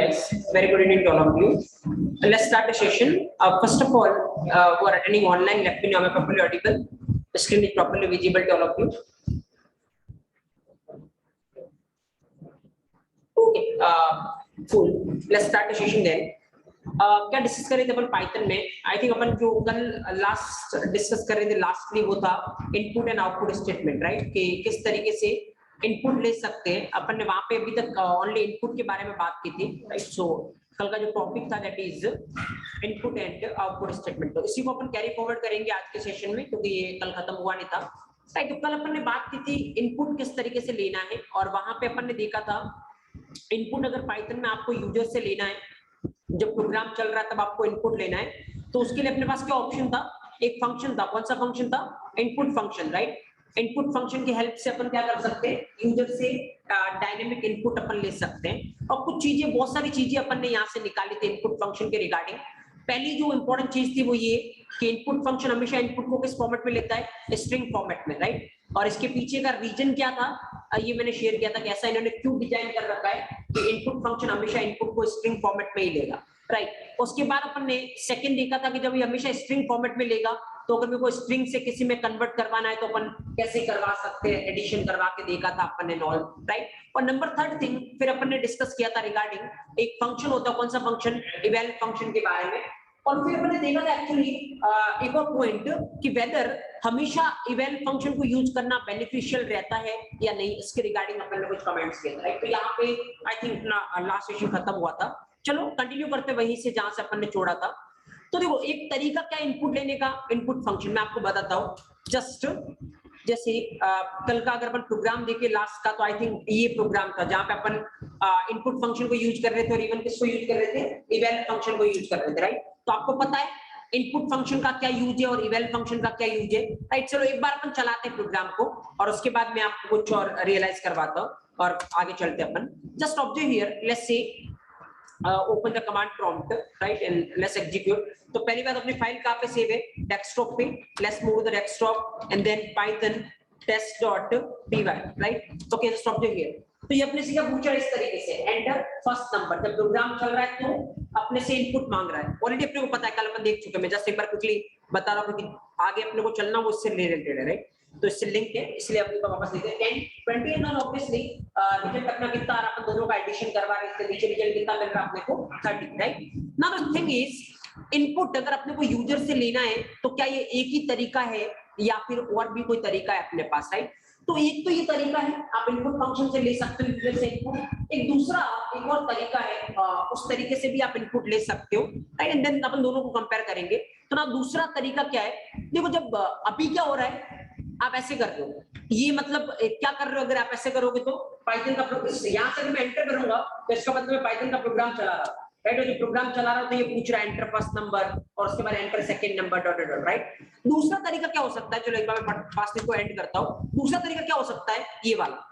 guys, very good evening to all of you. Let's start the session. First of all, who are attending online, let me know I'm properly audible. The screen is properly visible to all of you. Okay, cool. Let's start the session then. क्या discuss कर रहे थे अपन Python में? I think अपन जो कल last discuss कर रहे थे लास्टली वो था input and output statement, right? कि किस तरीके से इनपुट ले सकते हैं। अपन ने वहां पे अभी तक ओनली इनपुट के बारे में बात की थी, राइट? सो कल का जो टॉपिक था that is input and output statement, तो इसी को अपन कैरी फॉरवर्ड करेंगे आज के सेशन में, क्योंकि ये कल खत्म हुआ नहीं था, राइट? तो कल अपन ने बात की थी इनपुट किस तरीके से लेना है, और वहां पे अपन ने देखा था इनपुट अगर पाइथन में आपको यूजर से लेना है, जब प्रोग्राम चल रहा है तब आपको इनपुट लेना है, तो उसके लिए अपने पास क्या ऑप्शन था? एक फंक्शन था। कौन सा फंक्शन था? Input function, right? Input function की हेल्प से अपन क्या कर सकते हैं? यूजर से डायनेमिक इनपुट अपन ले सकते हैं। और कुछ चीजें, बहुत सारी चीजें अपन ने यहाँ से निकाली थी इनपुट फंक्शन के रिगार्डिंग। पहली जो इंपॉर्टेंट चीज थी वो ये कि इनपुट फंक्शन हमेशा इनपुट को किस फॉर्मेट में लेता है? स्ट्रिंग फॉर्मेट में, राइट? और इसके पीछे का रीजन क्या था ये मैंने शेयर किया था कि ऐसा इन्होंने क्यों डिजाइन कर रखा है कि इनपुट फंक्शन हमेशा इनपुट को स्ट्रिंग फॉर्मेट में ही लेगा, राइट? उसके बाद अपन ने सेकंड देखा था कि जब ये हमेशा स्ट्रिंग फॉर्मेट में लेगा तो अगर मेरे को स्ट्रिंग से किसी में कन्वर्ट करवाना है तो अपन कैसे करवा सकते हैं? एडिशन करवा के देखा था अपन ने नॉल, राइट? और नंबर थर्ड थिंग फिर अपन ने डिस्कस किया था रिगार्डिंग एक फंक्शन होता है, कौन सा फंक्शन? इवैल फंक्शन के बारे में। और फिर मैंने देखा था एक्चुअली एक और पॉइंट कि वेदर हमेशा इवैल फंक्शन को यूज करना बेनिफिशियल रहता है या नहीं, इसके रिगार्डिंग अपन ने कुछ कमेंट्स किए थे, राइट? तो यहाँ पे आई थिंक लास्ट सेशन खत्म हुआ था। चलो कंटिन्यू करते वहीं से जहां से अपन ने छोड़ा था। तो देखो एक तरीका क्या इनपुट लेने का, इनपुट फंक्शन मैं आपको बताता हूँ। जस्ट जैसे कल का अगर अपन प्रोग्राम देखे लास्ट का, तो आई थिंक ये प्रोग्राम था जहां पे अपन इनपुट फंक्शन को यूज कर रहे थे और इवन किसको यूज कर रहे थे? इवैल फंक्शन को यूज कर रहे थे, राइट? तो आपको पता है इनपुट फंक्शन का क्या यूज है और इवैल फंक्शन का क्या यूज है, राइट? चलो एक बार अपन चलाते हैं प्रोग्राम को और उसके बाद मैं आपको कुछ और रियलाइज करवाता हूँ और आगे चलते हैं अपन। Just observe here, let's say open the command prompt, right, and let's execute. तो पहली बात अपनी फाइल कहाँ पे सेव है? डेस्कटॉप पे। let's move to the desktop and then python test.py, right? okay, just stop here. तो ये अपने से क्या पूछ रहा है इस तरीके से? Enter first number. जब प्रोग्राम चल रहा है तो अपने से इनपुट मांग रहा है। ऑलरेडी अपने को पता है, कल अपन देख चुके हैं। मैं जस्ट एक बार क्विकली बता रहा हूँ क्योंकि आगे अपने को चलना वो इससे रिलेटेड है, राइट? तो इससे लिंक है, इसलिए अपने को वापस लिखते हैं 10 20 एंड ऑब्वियसली रिजल्ट अपना कितना आ रहा है, अपन दोनों का एडिशन करवा रहे हैं, इससे नीचे रिजल्ट कितना मिल रहा है अपने को? 30, right? Now the thing is input अगर अपने को यूजर से लेना है तो क्या ये एक ही तरीका है या फिर और भी कोई तरीका है अपने पास, राइट? तो एक तो ये तरीका है, आप इनपुट फंक्शन से ले सकते हो यूजर से इनपुट। एक दूसरा एक और तरीका है, उस तरीके से भी आप इनपुट ले सकते हो, राइट? एंड देन अपन दोनों को कंपेयर करेंगे। तो ना दूसरा तरीका क्या है? देखो जब अभी क्या हो रहा है, आप ऐसे कर रहे हो, ये मतलब क्या कर रहे हो? अगर आप ऐसे करोगे तो पाइथन का यहाँ से मैं एंटर करूंगा तो इसका मतलब मैं पाइथन का प्रोग्राम चला रहा हूँ, राइट? जो प्रोग्राम चला रहा हूँ तो ये पूछ रहा है एंटर फर्स्ट नंबर और उसके बाद enter second number dot dot, right? दूसरा तरीका क्या हो सकता है? चलो एक बार मैं फास्ट को एंड करता हूँ। दूसरा तरीका क्या हो सकता है? ये वाला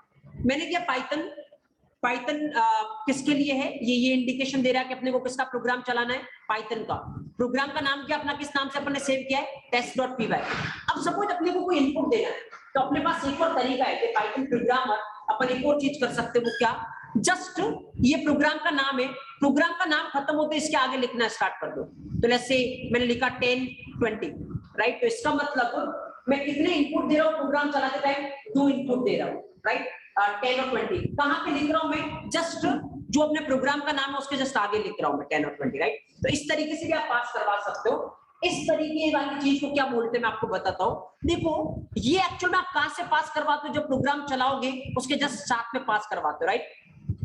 मैंने किया, पाइथन किसके लिए है? ये इंडिकेशन दे रहा है कि अपने को किसका प्रोग्राम चलाना है? पाइथन का। प्रोग्राम का नाम क्या अपना, किस नाम से अपन ने सेव किया है? test.py। अब सपोज अपने को कोई इनपुट देना है तो अपने पास एक और तरीका है कि पाइथन प्रोग्रामर अपन एक और चीज कर सकते हैं। वो क्या? जस्ट ये प्रोग्राम का नाम है, प्रोग्राम का नाम खत्म होते इसके आगे लिखना स्टार्ट कर दो। तो लेट्स से मैंने लिखा 10 20, राइट? तो इसका मतलब मैं कितने इनपुट दे रहा हूँ प्रोग्राम चलाते टाइम? 2 इनपुट दे रहा हूँ, राइट? 10 और 20 कहाँ पे लिख रहा हूँ मैं? जस्ट जो अपने प्रोग्राम का नाम है उसके जस्ट आगे लिख रहा हूँ मैं 10 और 20, राइट? तो इस तरीके से भी आप पास करवा सकते हो। इस तरीके वाली चीज को क्या बोलते हैं मैं आपको बताता हूँ। देखो ये एक्चुअल में आप कहाँ से पास करवाते हो? जब प्रोग्राम चलाओगे उसके जस्ट साथ में पास करवाते हो, राइट?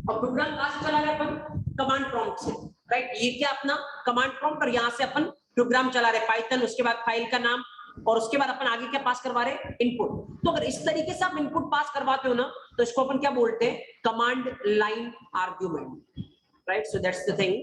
और प्रोग्राम कहाँ से चला रहे अपन? कमांड प्रॉम्प्ट से, राइट? ये क्या अपना कमांड प्रॉम्प्ट, और यहाँ से अपन प्रोग्राम चला रहे पाइथन, उसके बाद फाइल का नाम और उसके बाद अपन आगे क्या पास करवा रहे हैं? इनपुट। तो अगर इस तरीके से आप इनपुट पास करवाते हो ना तो इसको अपन क्या बोलते हैं? Command line argument, right? So that's the thing,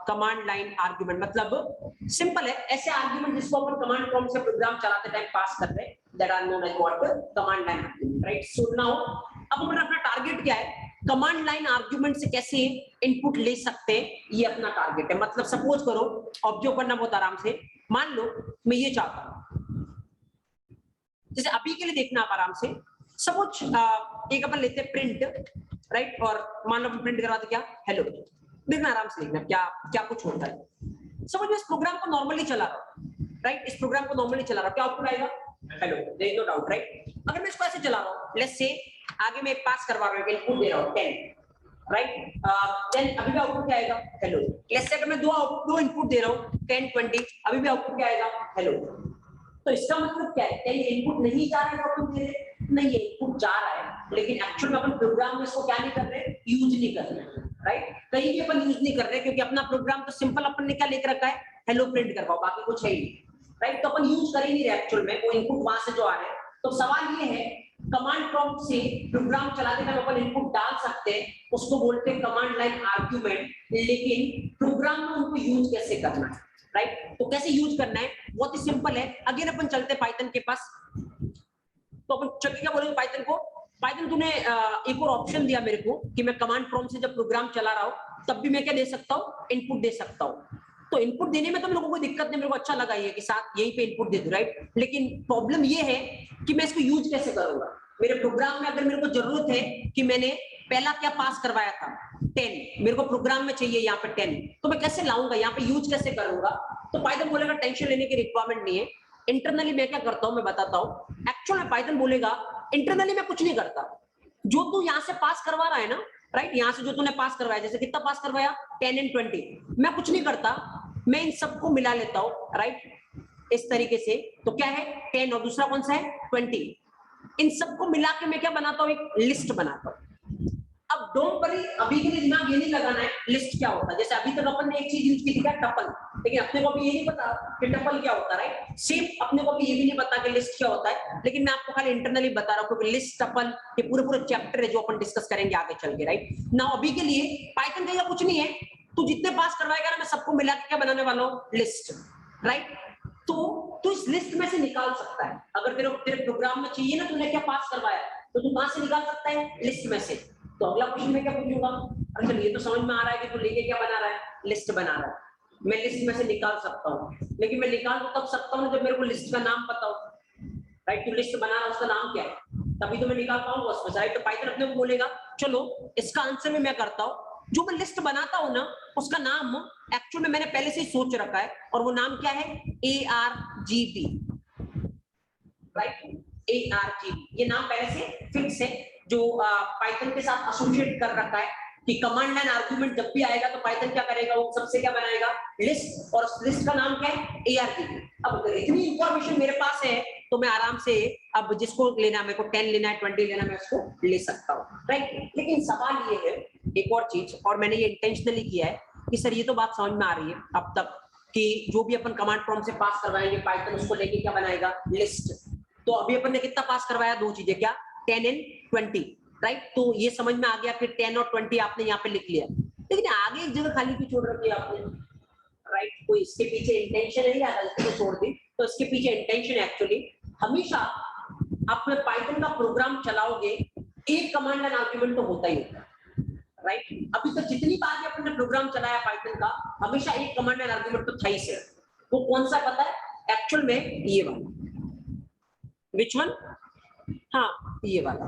command line argument मतलब सिंपल है, ऐसे आर्ग्यूमेंट जिसको अपन कमांड प्रॉम्प्ट से प्रोग्राम चलाते टाइम पास कर रहे हैं, that are known as what? Command line argument, right? So now अब हमारा अपना टारगेट क्या है? कमांड लाइन आर्ग्यूमेंट से कैसे इनपुट ले सकते हैं, ये अपना टारगेट है। मतलब सपोज करो, ऑब्जर्व करना बहुत आराम से, मान लो मैं ये चाहता हूं, जैसे अभी के लिए देखना आप आराम से। सपोज एक अपन लेते हैं प्रिंट, राइट? और मान लो प्रिंट करवाते क्या? हेलो, देखना, आराम से देखना क्या क्या कुछ होता है। समझ में, इस प्रोग्राम को नॉर्मली चला रहा हूँ, राइट, इस प्रोग्राम को नॉर्मली चला रहा हूँ, क्या आउटपुट आएगा? Hello, there is no doubt, right. अगर मैं इसको ऐसे चला रहा हूँ, लेट्स से आगे मैं पास करवा रहा हूँ, इनपुट दे रहा हूँ 10, राइट, देन अभी भी आउटपुट क्या आएगा? हेलो। लेट्स से अगर मैं दो इनपुट दे रहा हूँ 10 20, अभी भी आउटपुट क्या आएगा? हेलो। तो इसका मतलब क्या है? कहीं इनपुट नहीं जा रहा है आउटपुट दे रहे? नहीं, ये इनपुट जा रहा है, लेकिन एक्चुअल में अपन प्रोग्राम में इसको क्या नहीं कर रहे? यूज नहीं कर रहे, राइट। कहीं भी अपन यूज नहीं कर रहे, क्योंकि अपना प्रोग्राम तो सिंपल अपन ने क्या लिख रखा है? हेलो प्रिंट करवाओ, बाकी कुछ है ही नहीं, राइट। तो अपन यूज कर ही नहीं रहे एक्चुअल में, वो इनपुट वहां से जो आ रहे हैं। तो सवाल ये है, कमांड प्रॉम्प्ट से प्रोग्राम चलाते टाइम अपन इनपुट डाल सकते हैं, उसको बोलते हैं कमांड लाइन आर्ग्यूमेंट, लेकिन प्रोग्राम में उनको यूज कैसे करना है, राइट। तो कैसे यूज करना है, बहुत ही सिंपल है। अगेन अपन चलते हैं पाइथन के पास। तो अपन चलिए क्या बोलेंगे पाइथन को, पाइथन तूने एक और ऑप्शन दिया मेरे को कि मैं कमांड प्रॉम्प्ट से जब प्रोग्राम चला रहा हूं तब भी मैं क्या दे सकता हूं? इनपुट दे सकता हूं। तो इनपुट देने में तो लोगों को दिक्कत नहीं, मेरे को अच्छा लगा ये कि साथ यहीं पे इनपुट दे दूं, राइट। लेकिन प्रॉब्लम ये है कि मैं इसको यूज कैसे करूंगा? मेरे प्रोग्राम में अगर मेरे को जरूरत है कि मैंने पहला क्या पास करवाया था? 10, मेरे को प्रोग्राम में चाहिए यहाँ पे 10, तो मैं कैसे लाऊंगा यहाँ पे, यूज कैसे करूंगा? तो पाइथन बोलेगा टेंशन लेने की रिक्वायरमेंट नहीं है, इंटरनली मैं क्या करता हूं मैं बताता हूं। एक्चुअल में पाइथन बोलेगा इंटरनली मैं कुछ नहीं करता, जो तू यहाँ से पास करवा रहा है ना, राइट, यहाँ से जो तूने पास करवाया, जैसे कितना पास करवाया? 10 और 20, मैं कुछ नहीं करता, मैं इन सबको मिला लेता हूँ, राइट, इस तरीके से। तो क्या है? 10 और दूसरा कौन सा है? 20, इन सबको मिला के मैं क्या बनाता हूँ? एक लिस्ट बनाता हूँ। अब डोंट वरी, अभी के लिए दिमाग ये नहीं लगाना है लिस्ट क्या होता है। जैसे अभी तक अपन ने एक चीज यूज की थी क्या? टपल, लेकिन अपने को भी ये नहीं पता कि टपल क्या होता है, राइट। सेम अपने को भी ये भी नहीं पता कि लिस्ट क्या होता है, लेकिन मैं आपको खाली इंटरनली बता रहा हूँ, क्योंकि लिस्ट, टपल, ये पूरे चैप्टर है जो अपन डिस्कस करेंगे आगे चल के, राइट ना। अभी के लिए पाइथन का कुछ नहीं है, तू जितने पास करवाएगा ना, मैं सबको मिला के क्या बनाने वाला हूँ? List, right. तो इस लिस्ट में से निकाल सकता है, अगर तेरे प्रोग्राम में चाहिए ना तूने क्या पास करवाया, तो तू कहां से निकाल सकता है? लिस्ट में से। तो अगला क्वेश्चन मैं क्या पूछूंगा? अरे चलिए, ये तो समझ में आ रहा है कि तू लेके क्या बना रहा है? लिस्ट बना रहा है। मैं लिस्ट में से निकाल सकता हूँ, लेकिन मैं निकाल तो तब सकता हूँ जब मेरे को लिस्ट का नाम पता हो, राइट। तो लिस्ट बना रहा है, उसका नाम क्या है, तभी तो मैं निकाल पाऊंगा उसमें से, राइट। तो पाइथन अपने को बोलेगा चलो इसका आंसर में मैं करता हूँ, जो मैं लिस्ट बनाता हूं ना उसका नाम एक्चुअल में मैंने पहले से ही सोच रखा है, और वो नाम क्या है? ARGB, राइट, ARGB, ये नाम पहले से फिक्स है, जो पाइथन के साथ एसोसिएट कर रखा है कि कमांड लाइन आर्गुमेंट जब भी आएगा तो पाइथन क्या करेगा? वो सबसे क्या बनाएगा? लिस्ट, और उस लिस्ट का नाम क्या है? ARGB। अब अगर इतनी इंफॉर्मेशन मेरे पास है तो मैं आराम से, अब जिसको लेना, मेरे को 10 लेना है, 20 लेना, मैं उसको ले सकता हूँ, राइट। लेकिन सवाल ये है एक और चीज, और मैंने ये इंटेंशनली किया है कि सर ये तो बात समझ में आ रही है अब तक कि जो भी अपन कमांड प्रॉम्प्ट से पास करवाएंगे पाइथन उसको लेके क्या बनाएगा? लिस्ट। तो अभी अपन ने कितना पास करवाया? दो चीजें, क्या? 10 और 20, राइट। तो ये समझ में आ गया कि 10 और 20 आपने यहाँ पे लिख लिया, लेकिन आगे एक जगह खाली क्यों छोड़ रखी है आपने, राइट। कोई इसके पीछे इंटेंशन है या गलती से छोड़ दी? तो इसके पीछे इंटेंशन एक्चुअली, हमेशा आप पाइथन का प्रोग्राम चलाओगे एक कमांड लाइन आर्गुमेंट तो होता ही होता है, राइट। अभी तक जितनी बार भी अपने प्रोग्राम चलाया पाइथन का, हमेशा एक कमांड लाइन आर्गुमेंट तो था ही से। वो कौन सा पता है एक्चुअल में? ये वाला, विच वन? हाँ, ये वाला,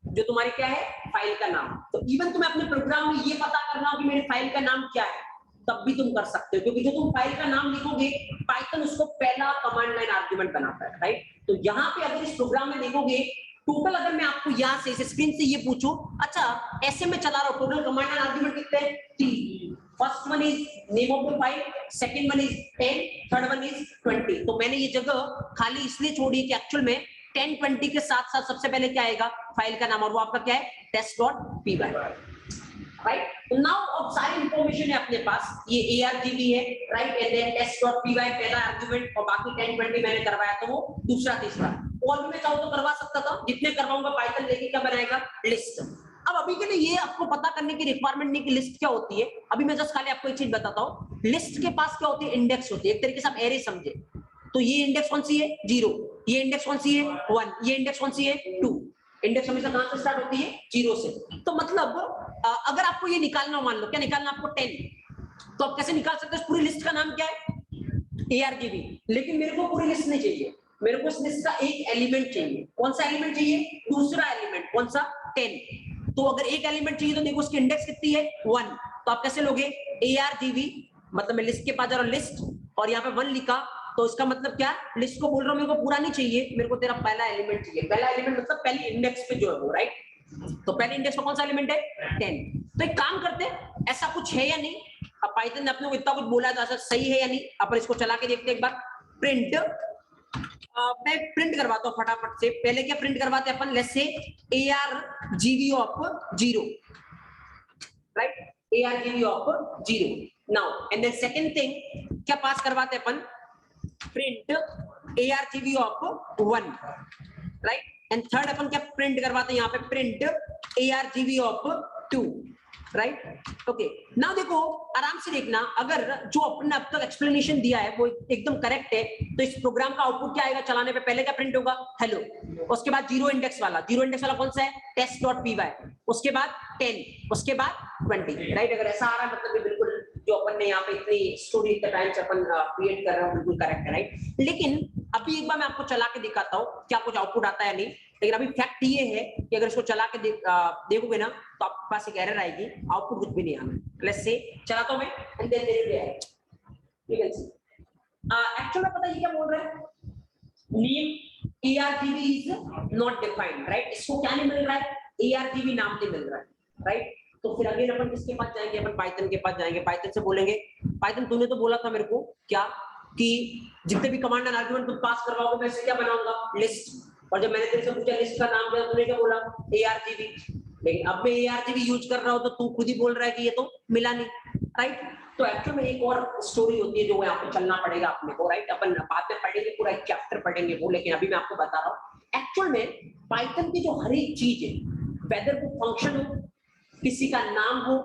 जो तुम्हारी क्या है? फाइल का नाम। तो इवन तुम्हें अपने प्रोग्राम में ये पता करना हो कि मेरी फाइल का नाम क्या है, तब भी तुम कर सकते हो, क्योंकि जो तुम फाइल का नाम लिखोगे पाइथन उसको पहला कमांड लाइन आर्गुमेंट बनाता है, राइट। तो यहाँ पे अगर इस प्रोग्राम में देखोगे टोटल, अगर मैं आपको यहाँ से इस स्क्रीन से ये पूछूं, अच्छा ऐसे में चला रहा हूं, टोटल कमांड लाइन आर्गुमेंट कितने हैं? 3। First one is name of the file, second one is 10, third one is 20। तो मैंने ये जगह खाली इसलिए छोड़ी कि एक्चुअल में 10 20 के साथ साथ सबसे पहले क्या आएगा? फाइल का नाम, और वो आपका क्या है? test.py, right. तो नाउ अब सारी इंफॉर्मेशन है अपने पास, ये ARGB है, राइट, एंड देन test.py पहला आर्गुमेंट, और बाकी 10 20 मैंने करवाया तो वो दूसरा तीसरा, और भी मैं चाहूं तो करवा सकता था, जितने करवाऊंगा पाइथन लेके क्या बनाएगा? लिस्ट। अब अभी के लिए ये आपको पता करने की रिक्वायरमेंट नहीं कि लिस्ट क्या होती है, अभी मैं जस्ट खाली आपको एक चीज बताता हूँ। लिस्ट के पास क्या होती है? इंडेक्स होती है, एक तरीके से आप एरे समझे। तो ये इंडेक्स कौन सी है? 0, ये इंडेक्स कौन सी है? 1, ये इंडेक्स कौन सी है? 2। इंडेक्स हमेशा कहां से स्टार्ट होती है? 0 से। तो मतलब अगर आपको ये निकालना, मान लो क्या निकालना आपको? 10, तो आप कैसे निकाल सकते हो? पूरी लिस्ट का नाम क्या है? ARGB। लेकिन मेरे को पूरी लिस्ट नहीं चाहिए, मेरे को इस लिस्ट का एक एलिमेंट चाहिए। कौन सा एलिमेंट चाहिए? दूसरा एलिमेंट। कौन सा? 10। तो अगर एक एलिमेंट चाहिए तो देखो उसकी इंडेक्स कितनी है? 1। तो आप कैसे लोगे, ARGV, मतलब मैं लिस्ट के पास जा रहा हूं, लिस्ट, और यहाँ पे 1 लिखा, तो इसका मतलब क्या, लिस्ट को बोल रहा हूँ मेरे को पूरा नहीं चाहिए, मेरे को तेरा पहला एलिमेंट चाहिए। पहला एलिमेंट मतलब पहली इंडेक्स पे जो है वो, राइट। तो पहले इंडेक्स में कौन सा एलिमेंट है, 10। तो एक काम करते हैं, ऐसा कुछ है या नहीं, अब पाइथन ने अपने को इतना कुछ बोला था, सही है या नहीं, अपन इसको चला के देखते हैं एक बार। प्रिंट, मैं प्रिंट करवाता हूँ फटाफट से। पहले क्या प्रिंट करवाते हैं अपन, let's say ARGV of 0, right, ARGV of 0 now, and then second thing क्या पास करवाते हैं अपन, print ARGV of 1, right, and third अपन क्या प्रिंट करवाते हैं यहाँ पे, print ARGV of 2, right. Okay, now देखो आराम से देखना, अगर जो अपने अब तक एक्सप्लेनेशन दिया है वो एकदम करेक्ट है, तो इस प्रोग्राम का आउटपुट क्या आएगा, चलाने पे पहले क्या प्रिंट होगा, हेलो, उसके बाद जीरो इंडेक्स वाला कौन सा है, test.py, उसके बाद 10, उसके बाद 20, राइट। अगर ऐसा आ रहा है मतलब ये बिल्कुल जो अपन ने यहाँ पे इतनी स्टोरी इतने टाइम से अपन क्रिएट कर रहे हैं बिल्कुल करेक्ट है, राइट। लेकिन अभी एक बार मैं आपको चला के दिखाता हूँ क्या कुछ आउटपुट आता है नहीं, लेकिन अभी फैक्ट ये है कि अगर इसको चला के देखोगे ना तो आपके पास एक एरर आएगी, आउटपुट कुछ भी नहीं आना। लेट्स से चलाता हूं मैं, and then there will be, you can see actually पता है ये क्या बोल रहा है, name ARGV is not defined, right. इसको क्या नहीं मिल रहा है, ARGV नाम नहीं मिल रहा है, राइट। तो फिर अगेन अपन किसके पास जाएंगे, अपन पाइथन के पास जाएंगे, पाइथन से बोलेंगे, पाइथन तूने तो बोला था मेरे को क्या कि जितने भी कमांड एंड आर्गुमेंट तुम पास करवाओगे मैं इससे क्या बनाऊंगा, लिस्ट, और जब मैंने तेरे से पूछा लिस्ट का नाम क्या, तूने क्या बोला, ARGV। लेकिन अब मैं ARGV यूज कर रहा हूं तो तू खुद ही बोल रहा है कि ये तो मिला नहीं, राइट। तो एक्चुअल में एक और स्टोरी होती है जो यहाँ पे चलना पड़ेगा अपने को, राइट। अपन बाद में पढ़ेंगे, पूरा एक चैप्टर पढ़ेंगे वो, लेकिन अभी मैं आपको बता रहा हूँ एक्चुअल में पाइथन की जो हर एक चीज है, वेदर वो फंक्शन हो, किसी का नाम हो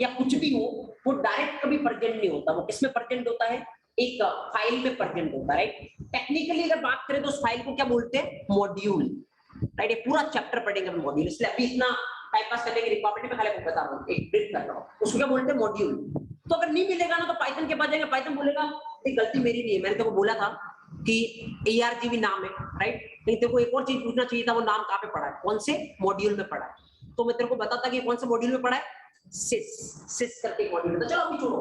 या कुछ भी हो, वो डायरेक्ट कभी प्रेजेंट नहीं होता, वो किसमें प्रेजेंट होता है, एक फाइल में प्रेजेंट होता है, राइट। टेक्निकली अगर बात करें तो उस फाइल को क्या बोलते हैं, मॉड्यूल, राइट। ये पूरा चैप्टर पढ़ेंगे हम मॉड्यूल, इसलिए अभी इतना टाइम पास करने की रिक्वायरमेंट में खाली बता रहा हूँ, एक ब्रीफ कर रहा हूँ, उसको क्या बोलते हैं, मॉड्यूल। तो अगर नहीं मिलेगा ना तो पाइथन के पास जाएंगे, पाइथन बोलेगा ये गलती मेरी नहीं है, मैंने तेको बोला था कि ARGV नाम है, राइट। लेकिन तेको एक और चीज पूछना चाहिए था, वो नाम कहाँ पे पढ़ा है, कौन से मॉड्यूल में पढ़ा है, तो मैं तेरे को बताता कि कौन से मॉड्यूल में पढ़ा है, सिस करके मॉड्यूल में। तो चलो अभी छोड़ो,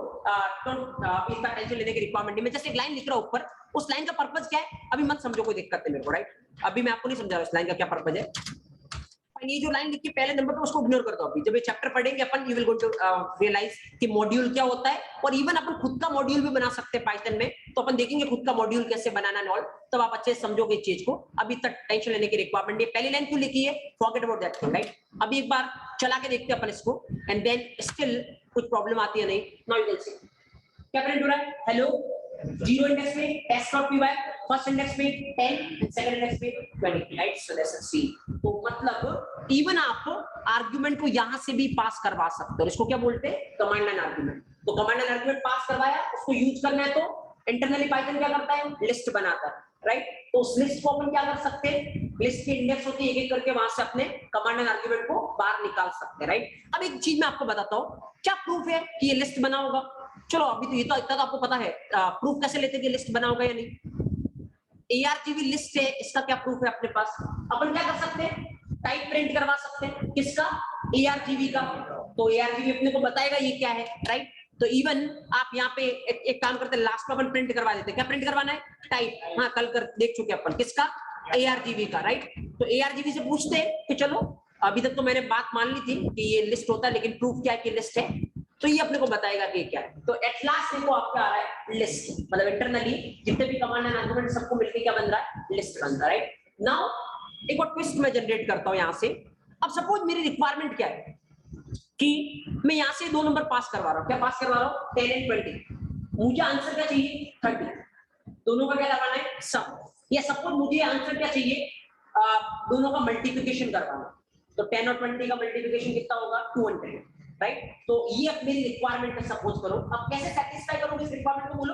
तो इसका टेंशन लेने की रिक्वायरमेंट नहीं, मैं जस्ट एक लाइन लिख रहा हूं ऊपर, उस लाइन का पर्पस क्या है अभी मत समझो, कोई दिक्कत है मेरे को, राइट। अभी मैं आपको नहीं समझा रहा इस लाइन का क्या पर्पस है, ये जो लाइन लिख के पहले नंबर पे उसको इग्नोर कर दो। अभी जब ये चैप्टर पढ़ेंगे अपन, you will go to realize कि मॉड्यूल क्या होता है, और इवन अपन खुद का मॉड्यूल भी बना सकते हैं पाइथन में, तो अपन देखेंगे खुद का मॉड्यूल कैसे बनाना है, तब आप अच्छे से समझोगे इस चीज को। अभी तक टेंशन लेने की रिक्वायरमेंट नहीं, पहली लाइन क्यों लिखी है, forget about that thing, right. अभी एक बार चला के देखते हैं अपन इसको, एंड देन स्टिल कुछ प्रॉब्लम आती है नहीं, नाउ यू कैन सी क्या प्रिंट हो रहा है, हेलो, जीरो इंडेक्स में test.py, फर्स्ट इंडेक्स में 10, सेकंड इंडेक्स में 20, राइट। सो लेट्स सी, तो मतलब इवन आप आर्गुमेंट को यहां से भी पास करवा सकते हो, इसको क्या बोलते हैं, कमांड एंड आर्गुमेंट। तो कमांड एंड आर्गुमेंट पास करवाया, उसको यूज करना है तो इंटरनली पाइथन क्या करता है, लिस्ट बनाता है, राइट। तो उस लिस्ट को अपन क्या कर सकते हैं, लिस्ट की इंडेक्स होती है, एक एक करके वहां से अपने कमांड एंड आर्गुमेंट को बाहर निकाल सकते हैं, राइट। अब एक चीज मैं आपको बताता हूँ, क्या प्रूफ है कि ये लिस्ट बना होगा, चलो अभी तो ये तो इतना तो आपको पता है, प्रूफ कैसे लेते हैं कि लिस्ट बना होगा या नहीं। ARGV लिस्ट है, इसका क्या प्रूफ है अपने पास, अपन क्या कर सकते हैं, टाइप प्रिंट करवा सकते हैं, किसका, ARGV का। तो ARGV अपने को बताएगा ये क्या है, राइट। तो इवन आप यहाँ पे एक काम करते हैं, लास्ट में अपन प्रिंट करवा देते हैं, क्या प्रिंट करवाना है, टाइप, हाँ कल कर देख चुके अपन, किसका, ARGV का, राइट। तो ARGV से पूछते हैं कि चलो अभी तक तो मैंने बात मान ली थी कि ये लिस्ट होता है, लेकिन प्रूफ क्या है कि लिस्ट है, तो ये अपने को बताएगा कि क्या है। तो एट लास्ट देखो आपका आ रहा है लिस्ट, मतलब इंटरनली जितने भी कमांड एंड आर्गुमेंट सबको मिलकर क्या बन रहा है, लिस्ट बन रहा है, राइट। नाउ एक और ट्विस्ट मैं जनरेट करता हूं यहां से। अब सपोज मेरी रिक्वायरमेंट क्या है कि मैं यहां से 2 नंबर पास करवा रहा हूं, क्या पास करवा रहा हूं, 10 एंड 20, मुझे आंसर क्या चाहिए, 30, दोनों का क्या करवाना है, सम। या सपोज मुझे आंसर क्या चाहिए, दोनों का मल्टीप्लिकेशन करवाना, तो 10 और 20 का मल्टीप्लिकेशन कितना होगा, 200, राइट। तो ये अब मेरी रिक्वायरमेंट है, सपोज करो। अब कैसे सेटिस्फाई करोगे इस रिक्वायरमेंट को, बोलो।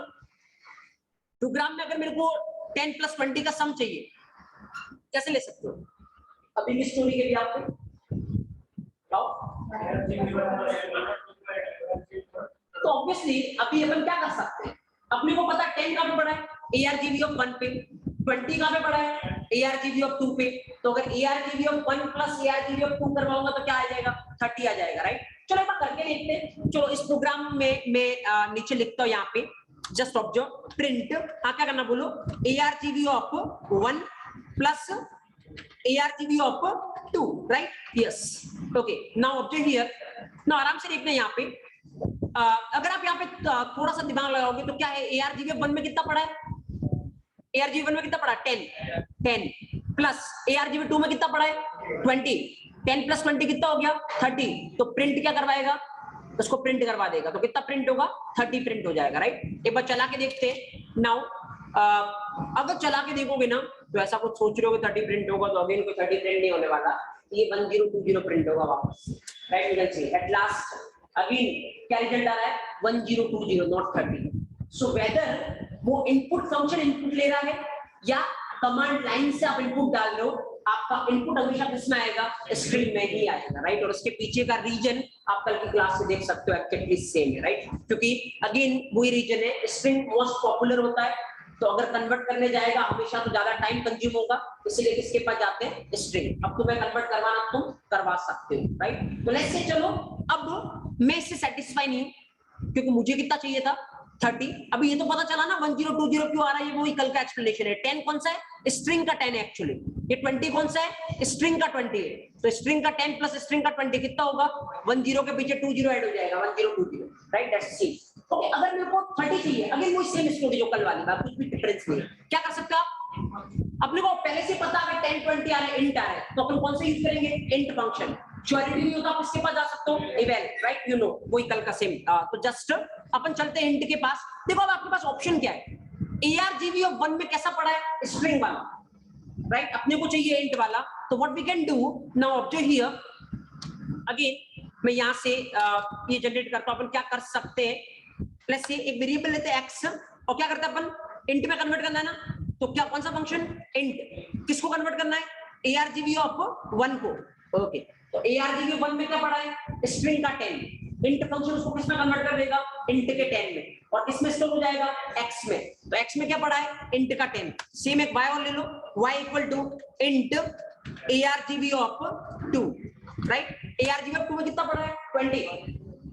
प्रोग्राम में अगर मेरे को 10 + 20 का सम चाहिए, कैसे ले सकते हो, अभी भी स्टोरी के भी आपको तो ऑब्वियसली अभी अपन क्या कर सकते हैं, अपने को पता 10 कहां पे पड़ा है, ARGV ऑफ 1 पे, 20 कहां पे पड़ा है, ARGV ऑफ 2 पे। तो अगर ARGV ऑफ 1 + ARGV ऑफ 2 करवाऊंगा तो क्या आ जाएगा, 30 आ जाएगा, राइट। चलो एक बार करके देखते हैं। चलो इस प्रोग्राम में मैं नीचे लिखता हूं यहाँ पे, जस्ट ऑब्जर्व प्रिंट, हाँ क्या करना बोलो, argv of 1 plus argv of 2, right, yes, okay. Now observe here, now आराम से देखना यहाँ पे, अगर आप यहाँ पे थोड़ा सा दिमाग लगाओगे तो क्या है, argv 1 में कितना पड़ा है, argv 1 में कितना पड़ा, 10 प्लस argv 2 में कितना पड़ा है, 20, 10 प्लस 20 कितना हो गया, 30, तो प्रिंट क्या करवाएगा, उसको प्रिंट करवा देगा, तो कितना प्रिंट होगा, 30 प्रिंट हो जाएगा, राइट। एक बार चला के देखते हैं। नाउ अगर चला के देखोगे ना तो ऐसा कुछ सोच रहे हो 30 प्रिंट होगा, तो अगेन कोई 30 प्रिंट नहीं होने वाला, ये 1020 प्रिंट होगा वापस, right. You can C at last again क्या रिजल्ट आ रहा है, 1020 नॉट 30। सो वेदर वो इनपुट फंक्शन इनपुट ले रहा है या कमांड लाइन से आप इनपुट डाल रहे हो, आपका इनपुट हमेशा किसमें आएगा, स्ट्रिंग में ही आएगा, राइट। और उसके पीछे का रीजन आप कल की क्लास से देख सकते हो, एक्चुअली सेम है, राइट, क्योंकि अगेन वही रीजन है, स्ट्रिंग मोस्ट पॉपुलर होता है, तो अगर कन्वर्ट करने जाएगा हमेशा तो ज्यादा टाइम कंज्यूम होगा, इसलिए किसके पास जाते हैं, स्ट्रिंग। अब तुम्हें कन्वर्ट करवाना तुम करवा सकते हो, राइट। तो लेट्स से चलो अब मैं इससे सेटिस्फाई नहीं हूं, क्योंकि मुझे कितना चाहिए था, 30। अभी ये तो पता चला ना 1020 क्यों आ रहा है, ये वही कल का एक्सप्लेनेशन है। 10 कौन सा है, स्ट्रिंग का 10 है एक्चुअली, ये 20 कौन सा है, स्ट्रिंग का 20 है, तो स्ट्रिंग का 10 प्लस स्ट्रिंग का 20 कितना होगा, 10 के पीछे 20 ऐड हो जाएगा, 1020, राइट, दैट्स सी। ओके, अगर मेरे को 30 चाहिए, अगेन वो सेम स्टोरी जो कल वाली बात, कुछ भी डिफरेंस नहीं है। क्या कर सकते हो आप, अपने को पहले से पता है 10 20 आ रहा है, इंट आ रहा है, तो अपन कौन सा यूज करेंगे, इंट फंक्शन। श्योरिटी नहीं होता, आप इसके पास जा सकते हो, eval, राइट, यू नो, वही कल का सेम। तो जस्ट अपन चलते हैं इंट के पास। देखो अब आपके पास ऑप्शन क्या है, argv ऑफ 1 में कैसा पड़ा है, स्ट्रिंग वाला, राइट, अपने को चाहिए इंट वाला, तो what we can do now, observe here again, मैं यहां से ये जनरेट करता हूं। अपन क्या कर सकते हैं, लेट्स से एक वेरिएबल लेते हैं x, और क्या करते हैं अपन, इंट में कन्वर्ट करना है ना, तो क्या कौन सा फंक्शन, इंट, किसको कन्वर्ट करना है, argv ऑफ 1 को, ओके। तो argv 1 में क्या पड़ा है, स्ट्रिंग का 10, इंट फंक्शन उसको किसमें कन्वर्ट कर देगा, इंट के 10 में, और किसमें स्टोर हो जाएगा, x में, तो x में क्या पड़ा है, इंट का 10। सेम एक y और ले लो, y equal to int argv of 2, right. argv of 2 में कितना पड़ा है, 20,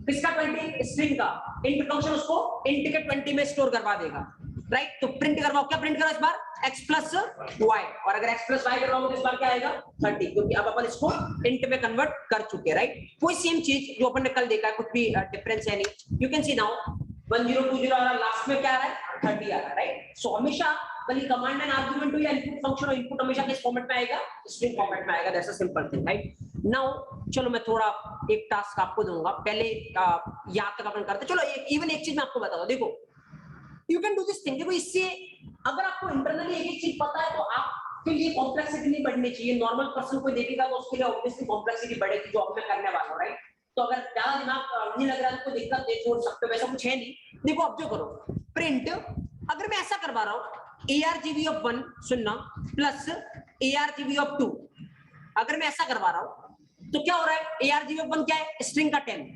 किसका 20, स्ट्रिंग का, इंट फंक्शन उसको इंट के 20 में स्टोर करवा देगा, राइट। तो प्रिंट करवाओ, क्या प्रिंट करो इस बार, x प्लस y, और अगर x प्लस y करवाओ तो इस बार क्या आएगा, 30, क्योंकि अब अपन इसको इंट में कन्वर्ट कर चुके हैं, राइट। कोई सेम चीज जो अपन ने कल देखा है, कुछ भी डिफरेंस है नहीं। यू कैन सी नाउ 1020 आ रहा है, लास्ट में क्या आ रहा है, 30 आ रहा है, राइट। सो हमेशा भले कमांड एंड आर्गुमेंट हो या इनपुट फंक्शन हो, इनपुट हमेशा किस फॉर्मेट में आएगा, स्ट्रिंग फॉर्मेट में आएगा, that's a simple thing, right. Now चलो मैं थोड़ा एक टास्क आपको दूंगा, पहले याद तक अपन करते, चलो इवन एक चीज मैं आपको बता दूं, देखो you can do this thing, देखो इससे अगर आपको इंटरनली एक एक चीज पता है तो आपके लिए कॉम्प्लेक्सिटी नहीं बढ़नी चाहिए। नॉर्मल पर्सन कोई देखेगा तो उसके लिए ऑब्वियसली कॉम्प्लेक्सिटी बढ़ेगी, जो अब मैं करने वाला हूं, राइट। तो अगर ज्यादा दिमाग नहीं लग रहा है तो कोई दिक्कत नहीं, छोड़ सकते हो, वैसा कुछ है नहीं। देखो अब जो करो, प्रिंट, अगर मैं ऐसा करवा रहा हूं argv ऑफ 1 सुनना प्लस argv ऑफ 2, अगर मैं ऐसा करवा रहा हूं तो क्या हो रहा है, argv ऑफ 1 क्या है, स्ट्रिंग का 10,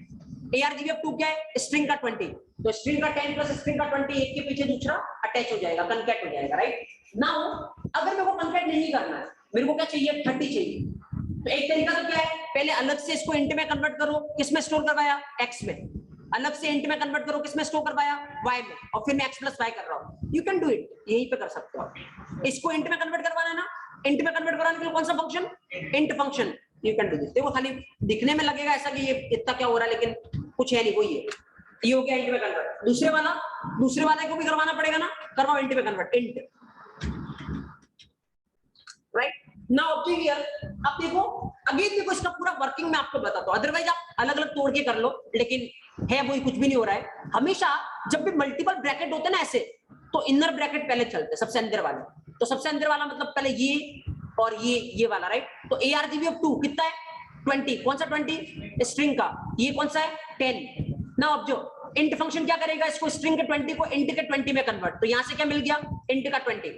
argv ऑफ 2 क्या है, स्ट्रिंग का 20, तो स्ट्रिंग का 10 प्लस स्ट्रिंग का 20 एक के पीछे दूसरा अटैच हो जाएगा, कनकैट हो जाएगा, राइट। नाउ अगर मेरे को कनकैट नहीं करना है, मेरे को क्या चाहिए, 30 चाहिए, तो एक तरीका तो क्या है, पहले अलग से इसको इंट में कन्वर्ट करो, किसमें स्टोर करवाया, x में, अलग से इंट में कन्वर्ट करो, किसमें स्टोर करवाया, y में, और फिर मैं x प्लस y कर रहा हूं। यू कैन डू इट, यहीं पे कर सकते हो। इसको इंट में कन्वर्ट करवाना है ना, इंट में कन्वर्ट कराने के लिए कौन सा function, int function, you can do this. देखो खाली दिखने में लगेगा ऐसा कि ये इतना क्या हो रहा है, लेकिन कुछ है नहीं, वही है, ये हो गया इंट में कन्वर्ट। दूसरे वाले को भी करवाना पड़ेगा ना, करवाओ इंट में convert, int, right. Now observe here, अब देखो अगेन, देखो इसका पूरा वर्किंग मैं आपको बताता हूं, अदरवाइज आप अलग अलग तोड़ के कर लो, लेकिन है वही, कुछ भी नहीं हो रहा है। हमेशा जब भी मल्टीपल ब्रैकेट होते हैं ना ऐसे, तो इनर ब्रैकेट पहले चलते हैं, सबसे अंदर वाले, तो सबसे अंदर वाला मतलब पहले ये और ये वाला, राइट। तो argv ऑफ 2 कितना है, 20, कौन सा 20, स्ट्रिंग का, ये कौन सा है, 10। नाउ अब जो इंट फंक्शन क्या करेगा, इसको स्ट्रिंग के 20 को इंट के 20 में कन्वर्ट, तो यहां से क्या मिल गया, इंट का 20,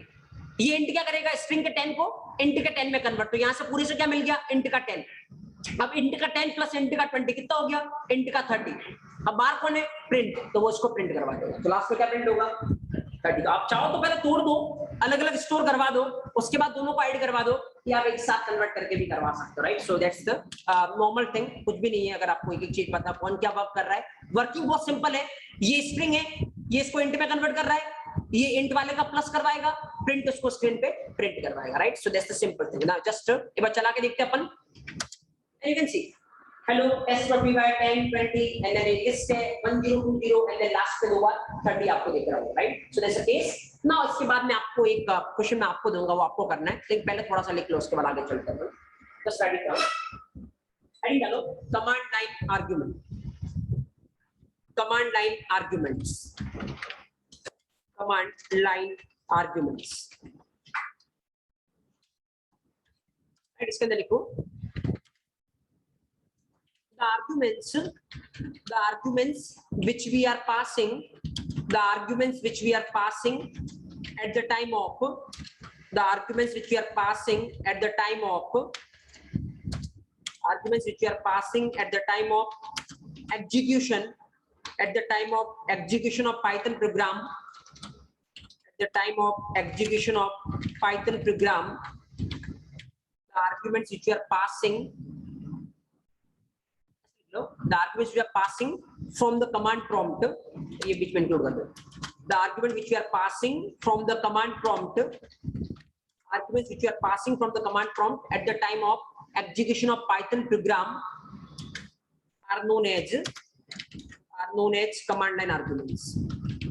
ये इंट क्या करेगा, स्ट्रिंग के 10 को इंट के 10 में कन्वर्ट, तो यहां से पूरे से क्या मिल गया, इंट का 10। अब इंट का 10 प्लस इंट का 20 कितना हो गया, इंट का 30। अब बाहर कौन है, प्रिंट, तो वो इसको प्रिंट करवा देगा, तो लास्ट में क्या प्रिंट होगा, 30। तो आप चाहो तो पहले तोड़ दो, अलग अलग स्टोर करवा दो, उसके बाद दोनों को ऐड करवा दो, या आप एक साथ कन्वर्ट करके भी करवा सकते हो, right? So that's the normal thing, कुछ भी नहीं है अगर आपको एक एक चीज पता कौन क्या वर्क कर रहा है। वर्किंग बहुत सिंपल है, ये स्ट्रिंग है, ये इसको इंट में कन्वर्ट कर रहा है, ये इंट वाले का प्लस करवाएगा, प्रिंट उसको स्क्रीन पे प्रिंट करवाएगा, right? So that's the simple thing. Now just एक बार चला के देखते हैं अपन, you can see hello s + by 10 20 and then list है 1020 एंड देन लास्ट पे दो बार 30 आपको दिख रहा होगा, right? So that's the case. Now इसके बाद मैं आपको एक क्वेश्चन मैं आपको दूंगा, वो आपको करना है, लेकिन पहले थोड़ा सा लिख लो, उसके बाद आगे चलते हैं। Just write it down, and डालो command line argument, command line arguments, command line arguments, right? इसके अंदर लिखो the arguments which we are passing, the arguments which we are passing at the time of, the arguments which we are passing at the time of, arguments which we are passing at the time of execution, at the time of execution of Python program, at the time of execution of Python program, the arguments which we are passing, the arguments we are passing from the command prompt, ये बीच में include कर दो, the argument which we are passing from the command prompt, arguments which we are passing from the command prompt at the time of execution of Python program are known as command line arguments,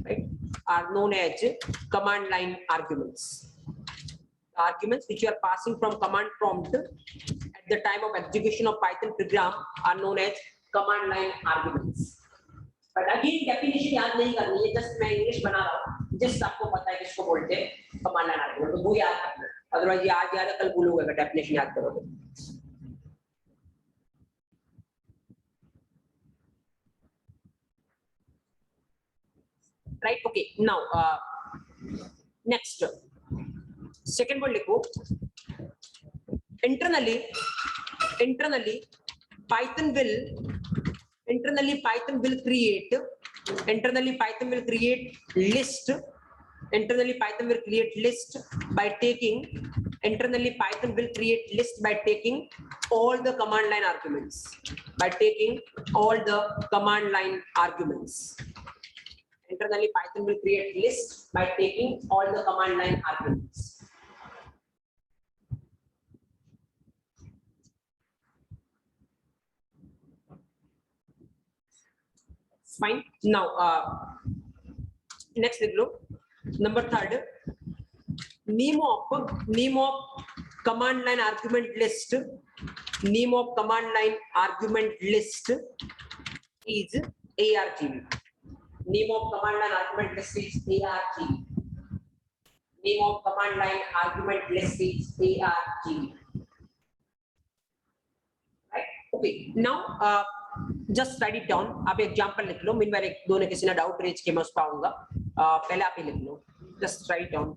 right? Are known as command line arguments. The arguments which you are passing from command prompt at the time of execution of Python program are known as command line arguments. But again definition याद नहीं करनी है, just मैं English बना रहा हूँ, just आपको पता है किसको बोलते हैं कमांड लाइन आर्गुमेंट, तो वो याद रखना, अदरवाइज ये आज याद है कल भूलोगे अगर डेफिनेशन याद करोगे। Right, okay. Now next second word लिखो, internally Python will create list, internally Python will create list by taking, internally Python will create list by taking all the command line arguments, by taking all the command line arguments. Internally Python will create list by taking all the command line arguments. Fine. Now next देख लो, number third, name of command line argument list, name of command line argument list is argv. Name of command line argument list is argv. Name of command line argument list is argv. Right? Okay. Now just write it down, आप example लिख लो, meanwhile एक दो ने किसी ने doubt raise किया, मैं उस पर आऊंगा, पहले आप ही लिख लो, जस्ट राइट डाउन।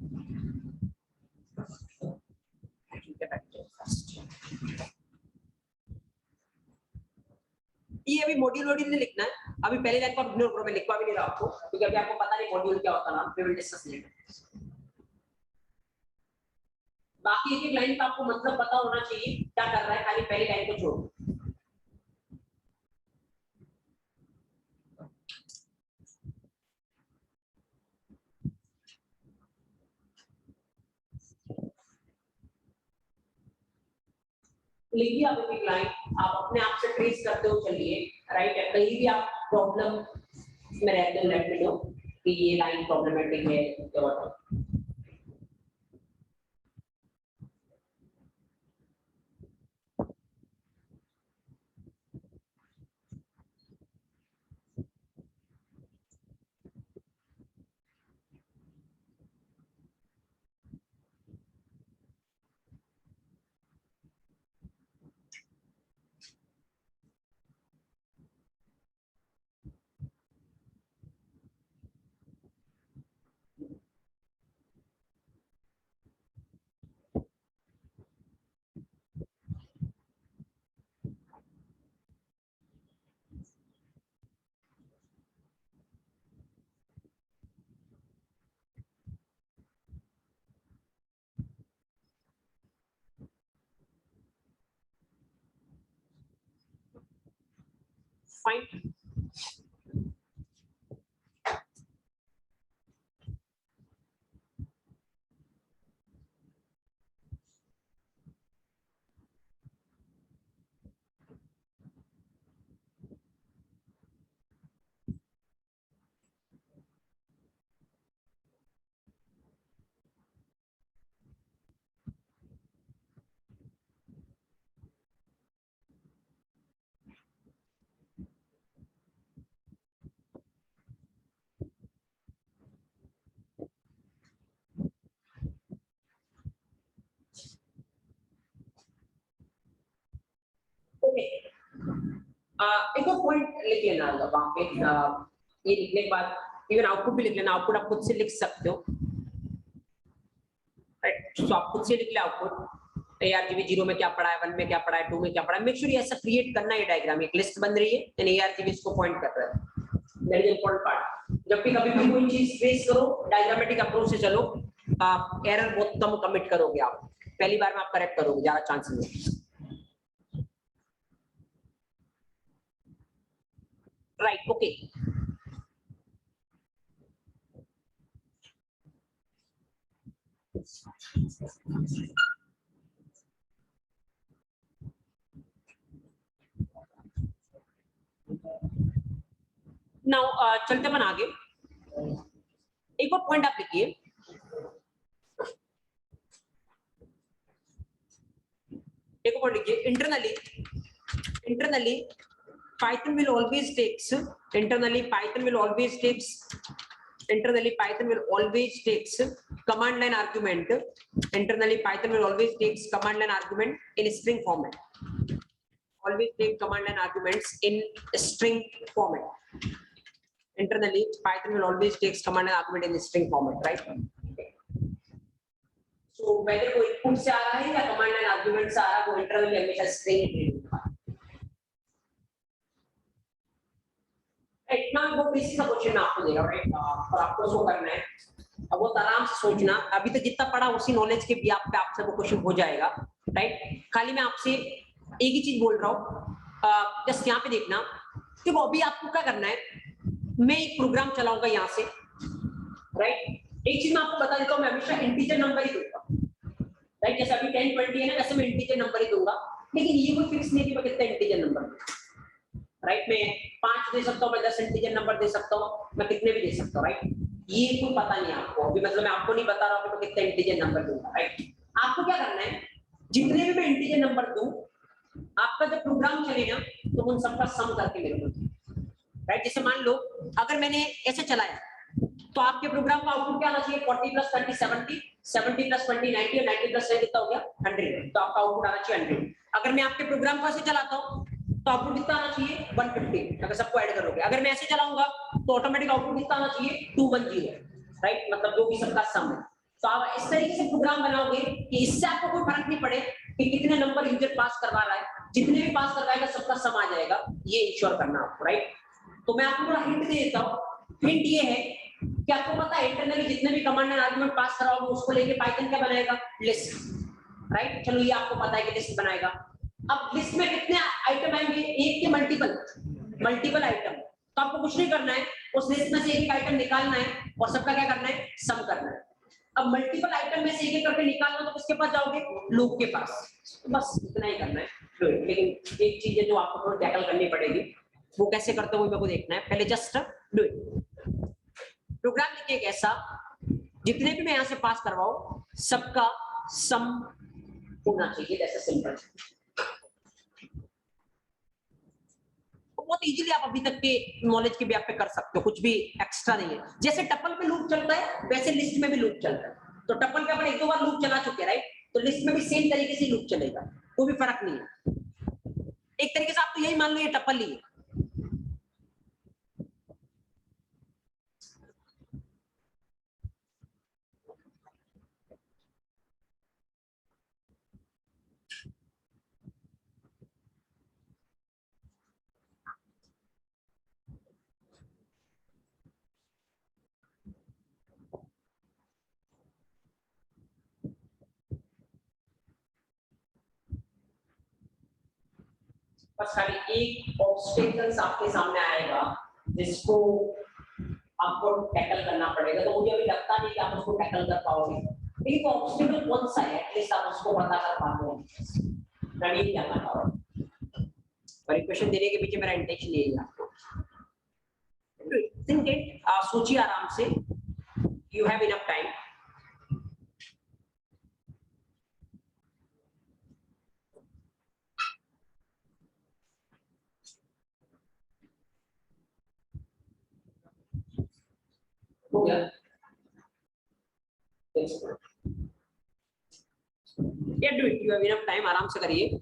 ये अभी मॉड्यूल नहीं लिखना है, अभी पहले लाइन को आप इग्नोर करो, मैं लिखवा भी नहीं रहा आपको, क्योंकि अभी आपको पता नहीं मॉड्यूल क्या होता है ना, वी विल डिस्कस लेटर। बाकी एक एक लाइन का आपको मतलब पता होना चाहिए क्या कर रहा है, खाली पहली लाइन को छोड़ो। लिखिए आप एक लाइन, आप अपने आप से ट्रेस करते हो चलिए, राइट है, कहीं भी आप प्रॉब्लम में रहते हो लेट मी नो कि ये लाइन प्रॉब्लमेटिक है क्या बताओ। फाइन। एक और पॉइंट लिख लेना वहां पे, ये लिखने के बाद इवन आउटपुट भी लिख लेना। आउटपुट आप खुद से लिख सकते हो, राइट? तो आप खुद से लिख ले आउटपुट, ARGB 0 में क्या पड़ा है, 1 में क्या पड़ा है, 2 में क्या पड़ा है। मेक श्योर ये ऐसा क्रिएट करना है डायग्राम, एक लिस्ट बन रही है एंड ARGB इसको पॉइंट कर रहा है। That is important part. जब भी कभी भी कोई चीज ट्रेस करो, डायग्रामेटिक अप्रोच से चलो, आप एरर बहुत कम कमिट करोगे। आप पहली बार में आप करेक्ट करोगे, ज्यादा चांसेस है। Right, okay. नाउ चलते अपन आगे। एक और पॉइंट आप लिखिए, एक और पॉइंट लिखिए। Internally Python will always takes internally Python will always takes command line argument. Internally Python will always takes command line argument in string format. Always take command line arguments in string format. Internally Python will always takes command line argument in string format, right? So whether कोई input से आ रहा है या command line argument से आ रहा है, वो internally हमेशा string होगा। इतना वो बेसिक सा क्वेश्चन मैं आपको दे रहा हूँ, राइट? और आपको उसको करना है। अब वो आराम से सोचना, अभी तो जितना पढ़ा उसी नॉलेज के भी आप पे आपसे वो क्वेश्चन हो जाएगा, राइट? खाली मैं आपसे एक ही चीज बोल रहा हूँ, जस्ट यहाँ पे देखना कि वो अभी आपको क्या करना है। मैं एक प्रोग्राम चलाऊंगा यहाँ से, राइट? एक चीज मैं आपको बता देता हूँ, मैं हमेशा इंटीजर नंबर ही दूंगा, राइट? जैसे अभी 10 20 है ना, वैसे मैं इंटीजर नंबर ही दूंगा, लेकिन ये कोई फिक्स नहीं कि मैं कितना इंटीजर नंबर, राइट? मैं 5 दे सकता हूँ, मैं 10 इंटीजर नंबर दे सकता हूँ, मैं कितने भी दे सकता हूँ, राइट? ये कोई पता नहीं आपको अभी, मतलब मैं आपको नहीं बता रहा हूँ कि मैं कितने इंटीजर नंबर दूंगा, राइट? आपको क्या करना है, जितने भी मैं इंटीजर नंबर दूं, आपका जब प्रोग्राम चलेगा तो उन सबका सम करके मेरे को, राइट? जैसे मान लो अगर मैंने ऐसे चलाया तो आपके प्रोग्राम का आउटपुट क्या आना चाहिए, 40 + 30 70, 70 + 20 90 और 90 + 10 कितना हो गया, 100। तो आपका आउटपुट आना चाहिए 100। अगर मैं आपके प्रोग्राम को ऐसे चलाता हूँ तो आउटपुट कितना आना चाहिए, 150। अगर सबको ऐड करोगे, अगर मैं ऐसे चलाऊंगा तो ऑटोमेटिक आउटपुट कितना आना चाहिए, 210, राइट? मतलब जो भी सबका सम है। तो आप इस तरीके से प्रोग्राम बनाओगे कि इससे आपको कोई फर्क नहीं पड़े कि कितने नंबर यूजर पास करवा रहा है, जितने भी पास करवाएगा सबका सम आ जाएगा, ये इंश्योर करना आपको, राइट? तो मैं आपको थोड़ा हिंट दे देता हूँ। हिंट ये है कि आपको पता है इंटरनली जितने भी कमांड एंड आर्गुमेंट पास कराओगे उसको लेके पाइथन क्या बनाएगा, लिस्ट, राइट? चलो ये आपको पता है कि लिस्ट बनाएगा। अब लिस्ट में कितने आइटम आएंगे, एक के मल्टीपल आइटम। तो आपको कुछ नहीं करना है, उस लिस्ट में से एक आइटम निकालना है और सबका क्या करना है, सम करना है। अब मल्टीपल आइटम में से एक करके निकालना तो किसके पास जाओगे, लूप के पास। तो बस इतना ही करना है। लेकिन एक चीज है जो आपको थोड़ी टैकल करनी पड़ेगी, वो कैसे करते हो वो मेरे को देखना है, पहले जस्ट डू इट। प्रोग्राम लिखिए एक ऐसा, जितने भी मैं यहां से पास करवाऊं सबका सम होना चाहिए, जैसे सिंपल। बहुत इजीली आप अभी तक के नॉलेज के भी आप पे कर सकते हो, कुछ भी एक्स्ट्रा नहीं है। जैसे टपल पे लूप चलता है वैसे लिस्ट में भी लूप चलता है। तो टपल पे अपन एक दो बार लूप चला चुके हैं, राइट? तो लिस्ट में भी सेम तरीके से लूप चलेगा, कोई भी फर्क नहीं है। एक तरीके से आप तो यही मान लो ये टपल ही है। बस खाली एक ऑब्स्टेकल्स आपके सामने आएगा जिसको आपको टैकल करना पड़ेगा, तो मुझे अभी लगता नहीं कि आप उसको टैकल कर पाओगे, लेकिन वो ऑब्स्टेकल कौन सा है एटलीस्ट आप उसको पता कर पाते हो। मैं ये जानना चाह रहा हूँ, पर क्वेश्चन देने के पीछे मेरा इंटेंशन यही है आपको थिंक इट, सोचिए आराम से, यू हैव इनफ टाइम। हो गया? Yeah, do it. You have enough time, आराम से करिए।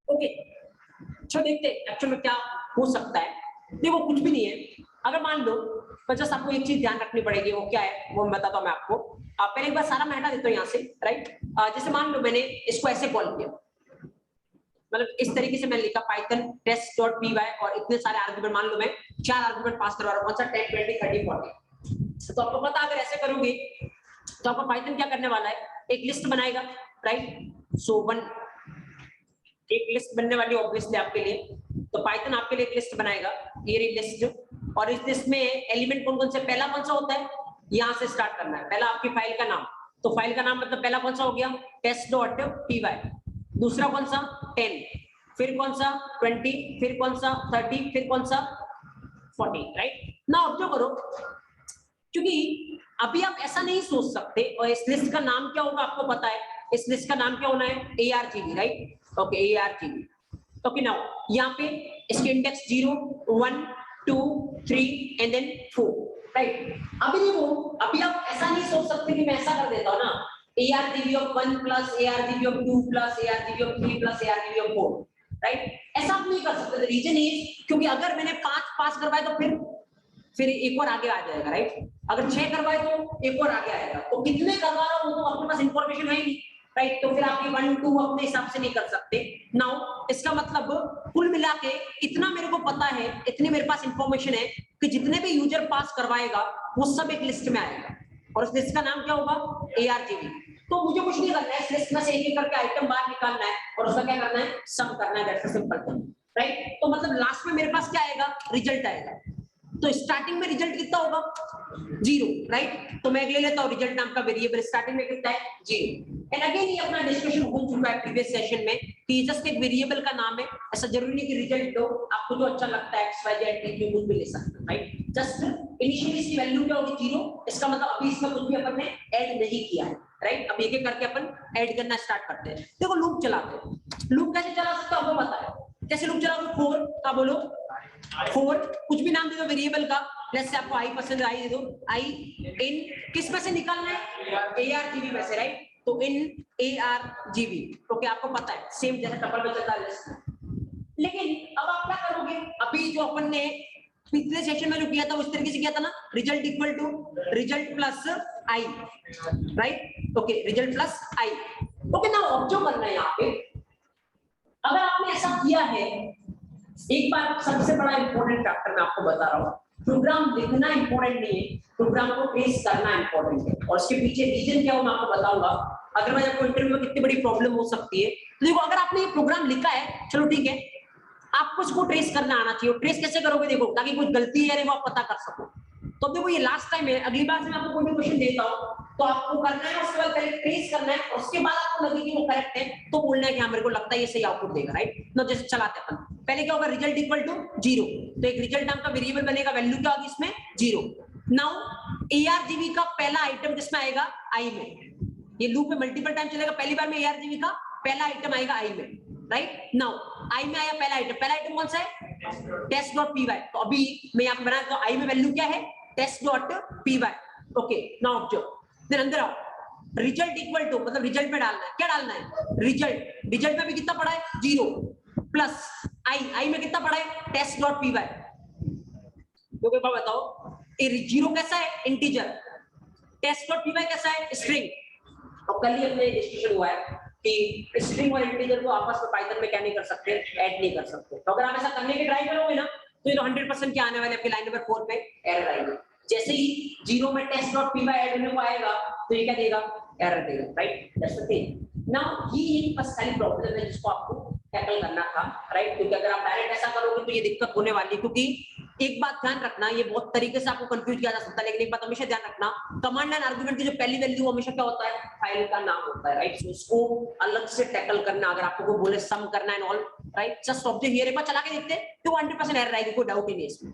ओके, चलो देखते हैं एक्चुअल में क्या हो सकता है। देखो कुछ भी नहीं है, अगर मान लो, पर जस्ट आपको एक चीज ध्यान रखनी पड़ेगी, वो क्या है वो मैं बताता हूँ मैं आपको। पहले एक बार सारा मैं हटा देता हूँ यहाँ से, राइट। जैसे मान लो मैंने इसको ऐसे कॉल किया, मतलब इस तरीके से मैंने लिखा पाइथन test.py और इतने सारे आर्गुमेंट, मान लो मैं 4 आर्गुमेंट पास करवा रहा हूँ, कौन सा 10 20 30 40। तो आपको पता अगर ऐसे करोगे तो आपका पाइथन क्या करने वाला है, एक लिस्ट बनाएगा, राइट। सो वन एक लिस्ट बनने वाली ऑब्वियसली आपके लिए, तो पाइथन आपके लिए एक लिस्ट बनाएगा, ये रही लिस्ट। और इस लिस्ट में एलिमेंट कौन कौन से, पहला कौन सा होता है, यहाँ से स्टार्ट करना है, पहला आपकी फाइल का नाम, तो फाइल का नाम मतलब पहला कौन सा हो गया test.py, दूसरा कौन सा 10, फिर कौन सा 20, फिर कौन सा 30, फिर कौन सा 40, राइट ना। ऑब्जर्व करो, क्योंकि अभी आप ऐसा नहीं सोच सकते, और इस लिस्ट का नाम क्या होगा आपको पता है, इस लिस्ट का नाम क्या होना है ARGB, right. Okay ARGB, okay now यहाँ पे इसके इंडेक्स 0 1 2 3 एंड देन 4, राइट। अभी देखो, अभी आप ऐसा नहीं सोच सकते कि मैं ऐसा कर देता हूँ ना, ARGB of 1 plus ARGB of 2 plus ARGB of 3 plus ARGB of 4, right. ऐसा आप नहीं कर सकते। रीजन इज क्योंकि अगर मैंने 5 पास करवाए तो फिर एक और आगे आ जाएगा, राइट। अगर 6 करवाए तो एक और आगे आएगा, तो कितने करवा रहा हूं तो अपने पास इंफॉर्मेशन है ही नहीं, राइट। तो फिर आप ये 1 2 अपने हिसाब से नहीं कर सकते। नाउ इसका मतलब कुल मिला के इतना मेरे को पता है, इतनी मेरे पास इंफॉर्मेशन है कि जितने भी यूजर पास करवाएगा वो सब एक लिस्ट में आएगा, और उस लिस्ट का नाम क्या होगा ARGB। तो मुझे कुछ नहीं करना है, इस लिस्ट में से एक करके आइटम बाहर निकालना है और उसका क्या करना है, सम करना है, that's a simple thing, right. तो मतलब लास्ट में मेरे पास क्या आएगा, रिजल्ट आएगा। तो स्टार्टिंग में रिजल्ट कितना होगा 0, राइट। तो मैं ले लेता हूँ रिजल्ट नाम का वेरिएबल, स्टार्टिंग में कितना है 0। एंड अगेन ये अपना डिस्कशन हो चुका है प्रीवियस सेशन में कि जस्ट एक वेरिएबल का नाम है, ऐसा जरूरी नहीं कि रिजल्ट दो, आपको जो अच्छा लगता है XYZ कुछ भी ले सकते हैं, राइट। जस्ट इनिशियली इसकी वैल्यू क्या होगी 0, इसका मतलब अभी इसमें कुछ भी अपन ने ऐड नहीं किया है, राइट। अब एक एक करके अपन ऐड करना स्टार्ट करते हैं। देखो लूप चलाते हैं, लूप कैसे चला सकते हो आपको पता है, जैसे लूप चला दो 4 का, बोलो 4, कुछ भी नाम दे दो वेरिएबल का, जैसे आपको आई पसंद आई दे दो, आई इन किस में से निकालना है ARGB में से, राइट। तो इन ARGB, ओके आपको पता है सेम जैसे टपल में चलता है। लेकिन अब आप क्या करोगे, अभी जो अपन ने पिछले सेशन में जो किया था उस तरीके से किया था ना, result equal to result plus I, right. Okay result plus I, okay ना। ऑब्जर्व करना है यहाँ पे, अगर आपने ऐसा किया है, एक बार सबसे बड़ा इंपॉर्टेंट फैक्टर मैं आपको बता रहा हूँ, प्रोग्राम लिखना इंपॉर्टेंट नहीं है, प्रोग्राम को ट्रेस करना इंपॉर्टेंट है, और उसके पीछे रीजन क्या हो मैं आपको बताऊंगा। अदरवाइज आपको इंटरव्यू में कितनी बड़ी प्रॉब्लम हो सकती है। तो देखो अगर आपने ये प्रोग्राम लिखा है, चलो ठीक है, आपको इसको ट्रेस करना आना चाहिए। ट्रेस कैसे करोगे, देखो ताकि कुछ गलती है वो आप पता कर सको। तो देखो ये लास्ट टाइम है, अगली बार से मैं आपको कोई भी क्वेश्चन देता हूँ तो आपको करना है, उसके बाद पहले ट्रेस करना है, और उसके बाद आपको लगे कि वो करेक्ट है तो बोलना है कि हाँ मेरे को लगता है ये सही आउटपुट देगा, राइट। ना जैसे चलाते अपन, पहले क्या होगा रिजल्ट इक्वल टू 0, तो एक रिजल्ट नाम का वेरिएबल बनेगा, वैल्यू क्या होगी इसमें 0। नाउ ARGB का पहला आइटम किसमें आएगा, आई में। ये लूप में मल्टीपल टाइम चलेगा, पहली बार में ARGB का पहला आइटम आएगा आई में, राइट। नाउ आई में आया पहला आइटम कौन सा है test.py, तो अभी मैं यहाँ पे बना तो आई में वैल्यू क्या है test.py, okay. Now observe, then अंदर आओ, रिजल्ट इक्वल टू मतलब रिजल्ट में डालना है, क्या डालना है, रिजल्ट, रिजल्ट में भी कितना पड़ा है 0 प्लस आई में कितना पड़ा है टेस्ट डॉट पी वाई। तो एक बार बताओ ये 0 कैसा है integer, test dot P Y कैसा है स्ट्रिंग। और कल ही अपने डिस्कशन हुआ है कि स्ट्रिंग और इंटीजर को आपस में पाइथन में क्या नहीं कर सकते, ऐड नहीं कर सकते। तो अगर आप ऐसा करने की ट्राई करोगे ना तो ये तो 100% क्या आने वाले आपके लाइन नंबर 4 पे एरर आएगी। जैसे ही 0 में test dot P Y add होने को आएगा तो ये क्या देगा, एरर देगा, right. That's the thing. Now ये बस सारी प्रॉब्लम है जिसको आपको टैकल करना था, राइट। क्योंकि अगर आप डायरेक्ट ऐसा करोगे तो ये दिक्कत होने वाली है। क्योंकि एक बात ध्यान रखना, ये बहुत तरीके से आपको कंफ्यूज किया जा सकता है, लेकिन एक बात हमेशा ध्यान रखना, कमांड एंड आर्गुमेंट की जो पहली वैल्यू हमेशा क्या होता है, फाइल का नाम होता है, राइट। सो इसको अलग से टैकल करना, अगर आपको कोई बोले सम करना and all, right, just object here एक बार चला के देखते हैं तो 100% एरर आएगी, कोई डाउट ही नहीं इसमें।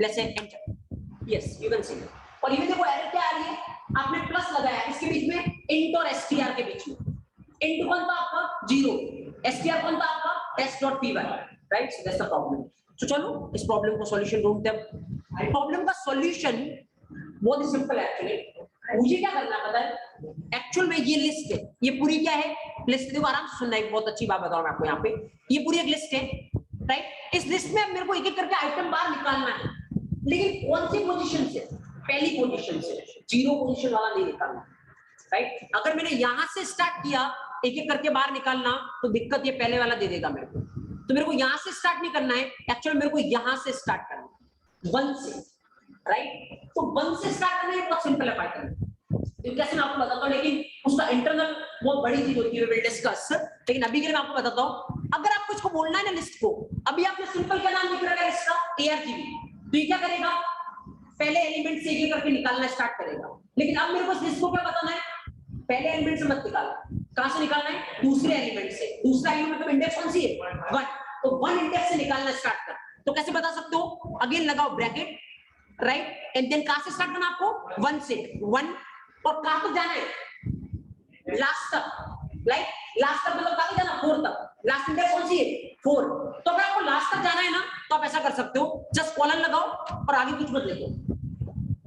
Let's say enter, yes you can सी। और ये देखो एरर क्या आ रही है, आपने प्लस लगाया इसके बीच में, इंट और एसटीआर के बीच में। इंट कौन था आपका 0, एसटीआर कौन था आपका टेस्ट.py, right. So that's the problem. तो चलो इस प्रॉब्लम को सॉल्यूशन ढूंढते हैं। प्रॉब्लम का सॉल्यूशन बहुत ही सिंपल है एक्चुअली। मुझे क्या करना है पता है, एक्चुअल में ये लिस्ट है, ये पूरी क्या है लिस्ट, देखो आराम से सुनना, एक बहुत अच्छी बात बताऊं मैं आपको यहाँ पे, ये पूरी एक लिस्ट है, राइट। इस लिस्ट में मेरे को एक एक करके आइटम बार निकालना है, लेकिन कौन सी पोजीशन से, पहली पोजीशन से, 0 पोजीशन वाला नहीं निकालना, राइट। अगर मैंने यहां से स्टार्ट किया एक एक करके बाहर निकालना तो दिक्कत ये पहले वाला दे देगा मेरे को। तो मेरे को यहां से स्टार्ट नहीं करना है, एक्चुअली मेरे को यहां से स्टार्ट करना है, 1 से, राइट। तो 1 से स्टार्ट करना बहुत सिंपल है पाइथन, तो कैसे मैं आपको बताता हूं, लेकिन उसका इंटरनल बहुत बड़ी चीज होती है, विल डिस्कस। लेकिन अभी के लिए मैं आपको बताता हूं, अगर आपको इसको बोलना है ना लिस्ट को, अभी आपने सिंपल क्या नाम लिख रखा है इसका, ARGB, तो ये क्या करेगा, पहले एलिमेंट से एक करके निकालना स्टार्ट करेगा। लेकिन अब मेरे को इस लिस्ट को क्या बताना है, पहले एलिमेंट से मत निकालना, कहां से निकालना है, दूसरे एलिमेंट से। दूसरा एलिमेंट मतलब इंडेक्स कौन सी है 1, तो 1 इंडेक्स से निकालना स्टार्ट कर। तो कैसे बता सकते हो, अगेन लगाओ ब्रैकेट, राइट, एंड देन कहां से स्टार्ट करना आपको 1 से, 1, और कहां तक जाना है, लास्ट तक, राइट। लास्ट तक मतलब कहां जाना, 4 तक। लास्ट इंडेक्स कौन सी है 4। तो अगर आपको लास्ट तक जाना है ना तो आप ऐसा कर सकते हो, जस्ट कॉलन लगाओ और आगे कुछ मत लिखो,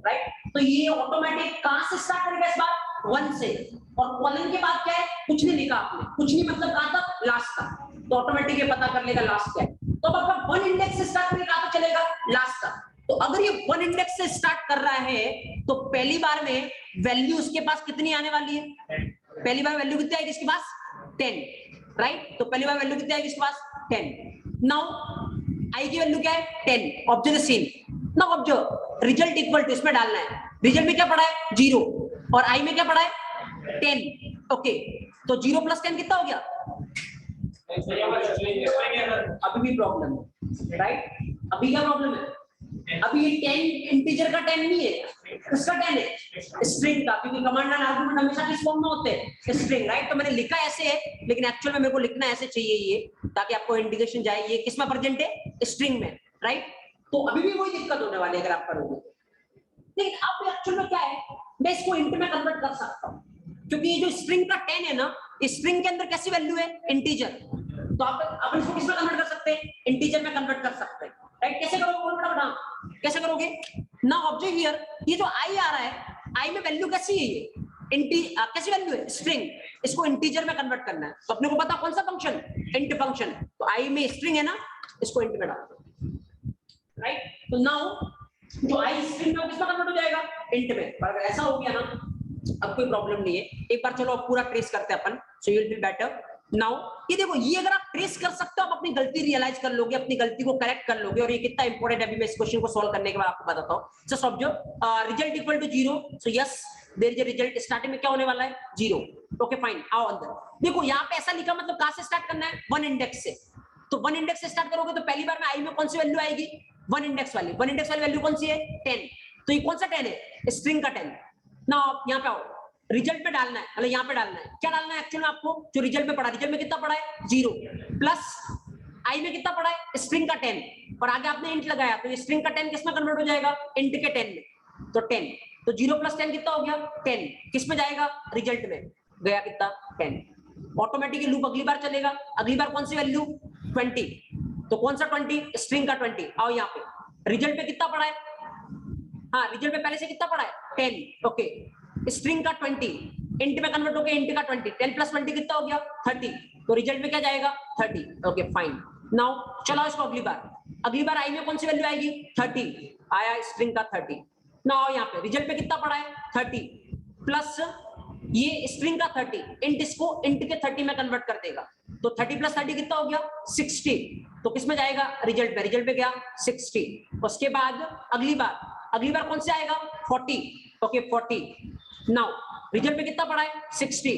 राइट। तो ये ऑटोमेटिक कहां से स्टार्ट करेगा इस बार 1 से, और कॉलन के बाद क्या है, कुछ नहीं लिखा आपने, कुछ नहीं मतलब कहां तक, लास्ट तक, तो ऑटोमेटिक ये पता कर लेगा लास्ट क्या है। तो अब आपका 1 इंडेक्स से स्टार्ट करेगा तो चलेगा लास्ट तक। तो अगर ये 1 इंडेक्स से स्टार्ट कर रहा है तो पहली बार में वैल्यू उसके पास कितनी आने वाली है, पहली बार वैल्यू कितनी आएगी इसके पास 10, राइट। तो पहली बार वैल्यू कितनी आएगी इसके पास 10। नाउ आई की वैल्यू क्या है 10, observe the scene. Now observe result equal to, इसमें डालना है, रिजल्ट में क्या पड़ा है 0 और आई में क्या पड़ा है 10, ओके। तो 0 प्लस 10 कितना हो गया, अभी भी प्रॉब्लम है, राइट। अभी क्या प्रॉब्लम है, अभी ये 10 इंटीजर का 10 नहीं है, किसका 10 है, स्ट्रिंग का, क्योंकि कमांड एंड आर्गुमेंट हमेशा किस फॉर्म में होते हैं, स्ट्रिंग, राइट। तो मैंने लिखा ऐसे है, लेकिन एक्चुअल में मेरे को लिखना ऐसे चाहिए ये, ताकि आपको इंडिकेशन जाए ये किस में प्रेजेंट है, स्ट्रिंग में, राइट। तो अभी भी वही दिक्कत होने वाली है अगर आप करोगे। लेकिन अब एक्चुअल में क्या है, मैं इसको इंट में कन्वर्ट कर सकता हूँ, क्योंकि ये जो स्ट्रिंग का 10 है ना, स्ट्रिंग के अंदर कैसी वैल्यू है, इंटीजर। तो आप इसको किस में कन्वर्ट कर सकते हैं, इंटीजर में कन्वर्ट कर सकते हैं, राइट। कैसे करोगे, बोल बड़ा कैसे करोगे ना, ऑब्जेक्ट हियर, ये जो आई आ रहा है, आई में वैल्यू कैसी है, ये कैसी वैल्यू है, स्ट्रिंग, इसको इंटीजर में कन्वर्ट करना है। तो अपने को पता कौन सा फंक्शन, इंट फंक्शन। तो आई में स्ट्रिंग है ना, इसको इंट में डाल दो, राइट। तो नाउ जो आई स्ट्रिंग में किसमें कन्वर्ट हो जाएगा, इंट में। पर अगर ऐसा हो गया ना, अब कोई प्रॉब्लम नहीं है। एक बार चलो अब पूरा ट्रेस करते हैं अपन, so you will feel better. Now ये देखो, ये अगर आप ट्रेस कर सकते हो, आप अपनी गलती रियलाइज कर लोगे, अपनी गलती को करेक्ट कर लोगे, और ये कितना इंपॉर्टेंट है अभी मैं इस क्वेश्चन को सॉल्व करने के बाद आपको बताता हूं। Just observe result equal to 0, so yes there is a result, starting में क्या होने वाला है 0, ओके फाइन। आओ अंदर देखो, यहाँ पे ऐसा लिखा, मतलब कहां से स्टार्ट करना है, 1 इंडेक्स से। तो 1 इंडेक्स से स्टार्ट करोगे तो पहली बार में आई में कौन सी वैल्यू आएगी, 1 इंडेक्स वाली। 1 इंडेक्स वाली वैल्यू कौन सी है 10, तो ये कौन सा 10 है, स्ट्रिंग का 10। नाउ यहाँ पे आओ, रिजल्ट में डालना है, मतलब यहाँ पे डालना है, क्या डालना है एक्चुअली आपको, जो रिजल्ट में पड़ा, रिजल्ट में कितना पड़ा है 0, प्लस आई में कितना पड़ा है स्ट्रिंग का 10, और आगे आपने इंट लगाया, तो स्ट्रिंग का 10 किसमें कन्वर्ट हो जाएगा, इंट के 10 में। तो 10, तो 0 प्लस 10 कितना हो गया 10, किस में जाएगा, रिजल्ट में गया कितना 10। ऑटोमेटिकली लूप अगली बार चलेगा, अगली बार कौन सी वैल्यू 20, तो कौन सा 20, स्ट्रिंग का 20। आओ यहाँ पे रिजल्ट पे कितना पड़ा है, हाँ रिजल्ट पे पहले से कितना पड़ा है 10, ओके। स्ट्रिंग का 20, इंट में कन्वर्ट होकर इंट का 20, 10 प्लस 20 कितना हो गया 30, तो रिजल्ट में क्या जाएगा 30। ओके फाइन, नाउ चलाओ इसको अगली बार आई में कौन सी वैल्यू आएगी 30, आया स्ट्रिंग का 30। नाउ यहाँ पे रिजल्ट में कितना पड़ा है 30 प्लस ये स्ट्रिंग का 30, इंट इसको इंट के 30 में कन्वर्ट कर देगा, तो 30 प्लस 30 कितना हो गया 60, तो किस में जाएगा रिजल्ट पे गया 60। उसके बाद अगली बार कौन से आएगा 40, ओके 40। नाउ रिजल्ट पे कितना पड़ा है 60,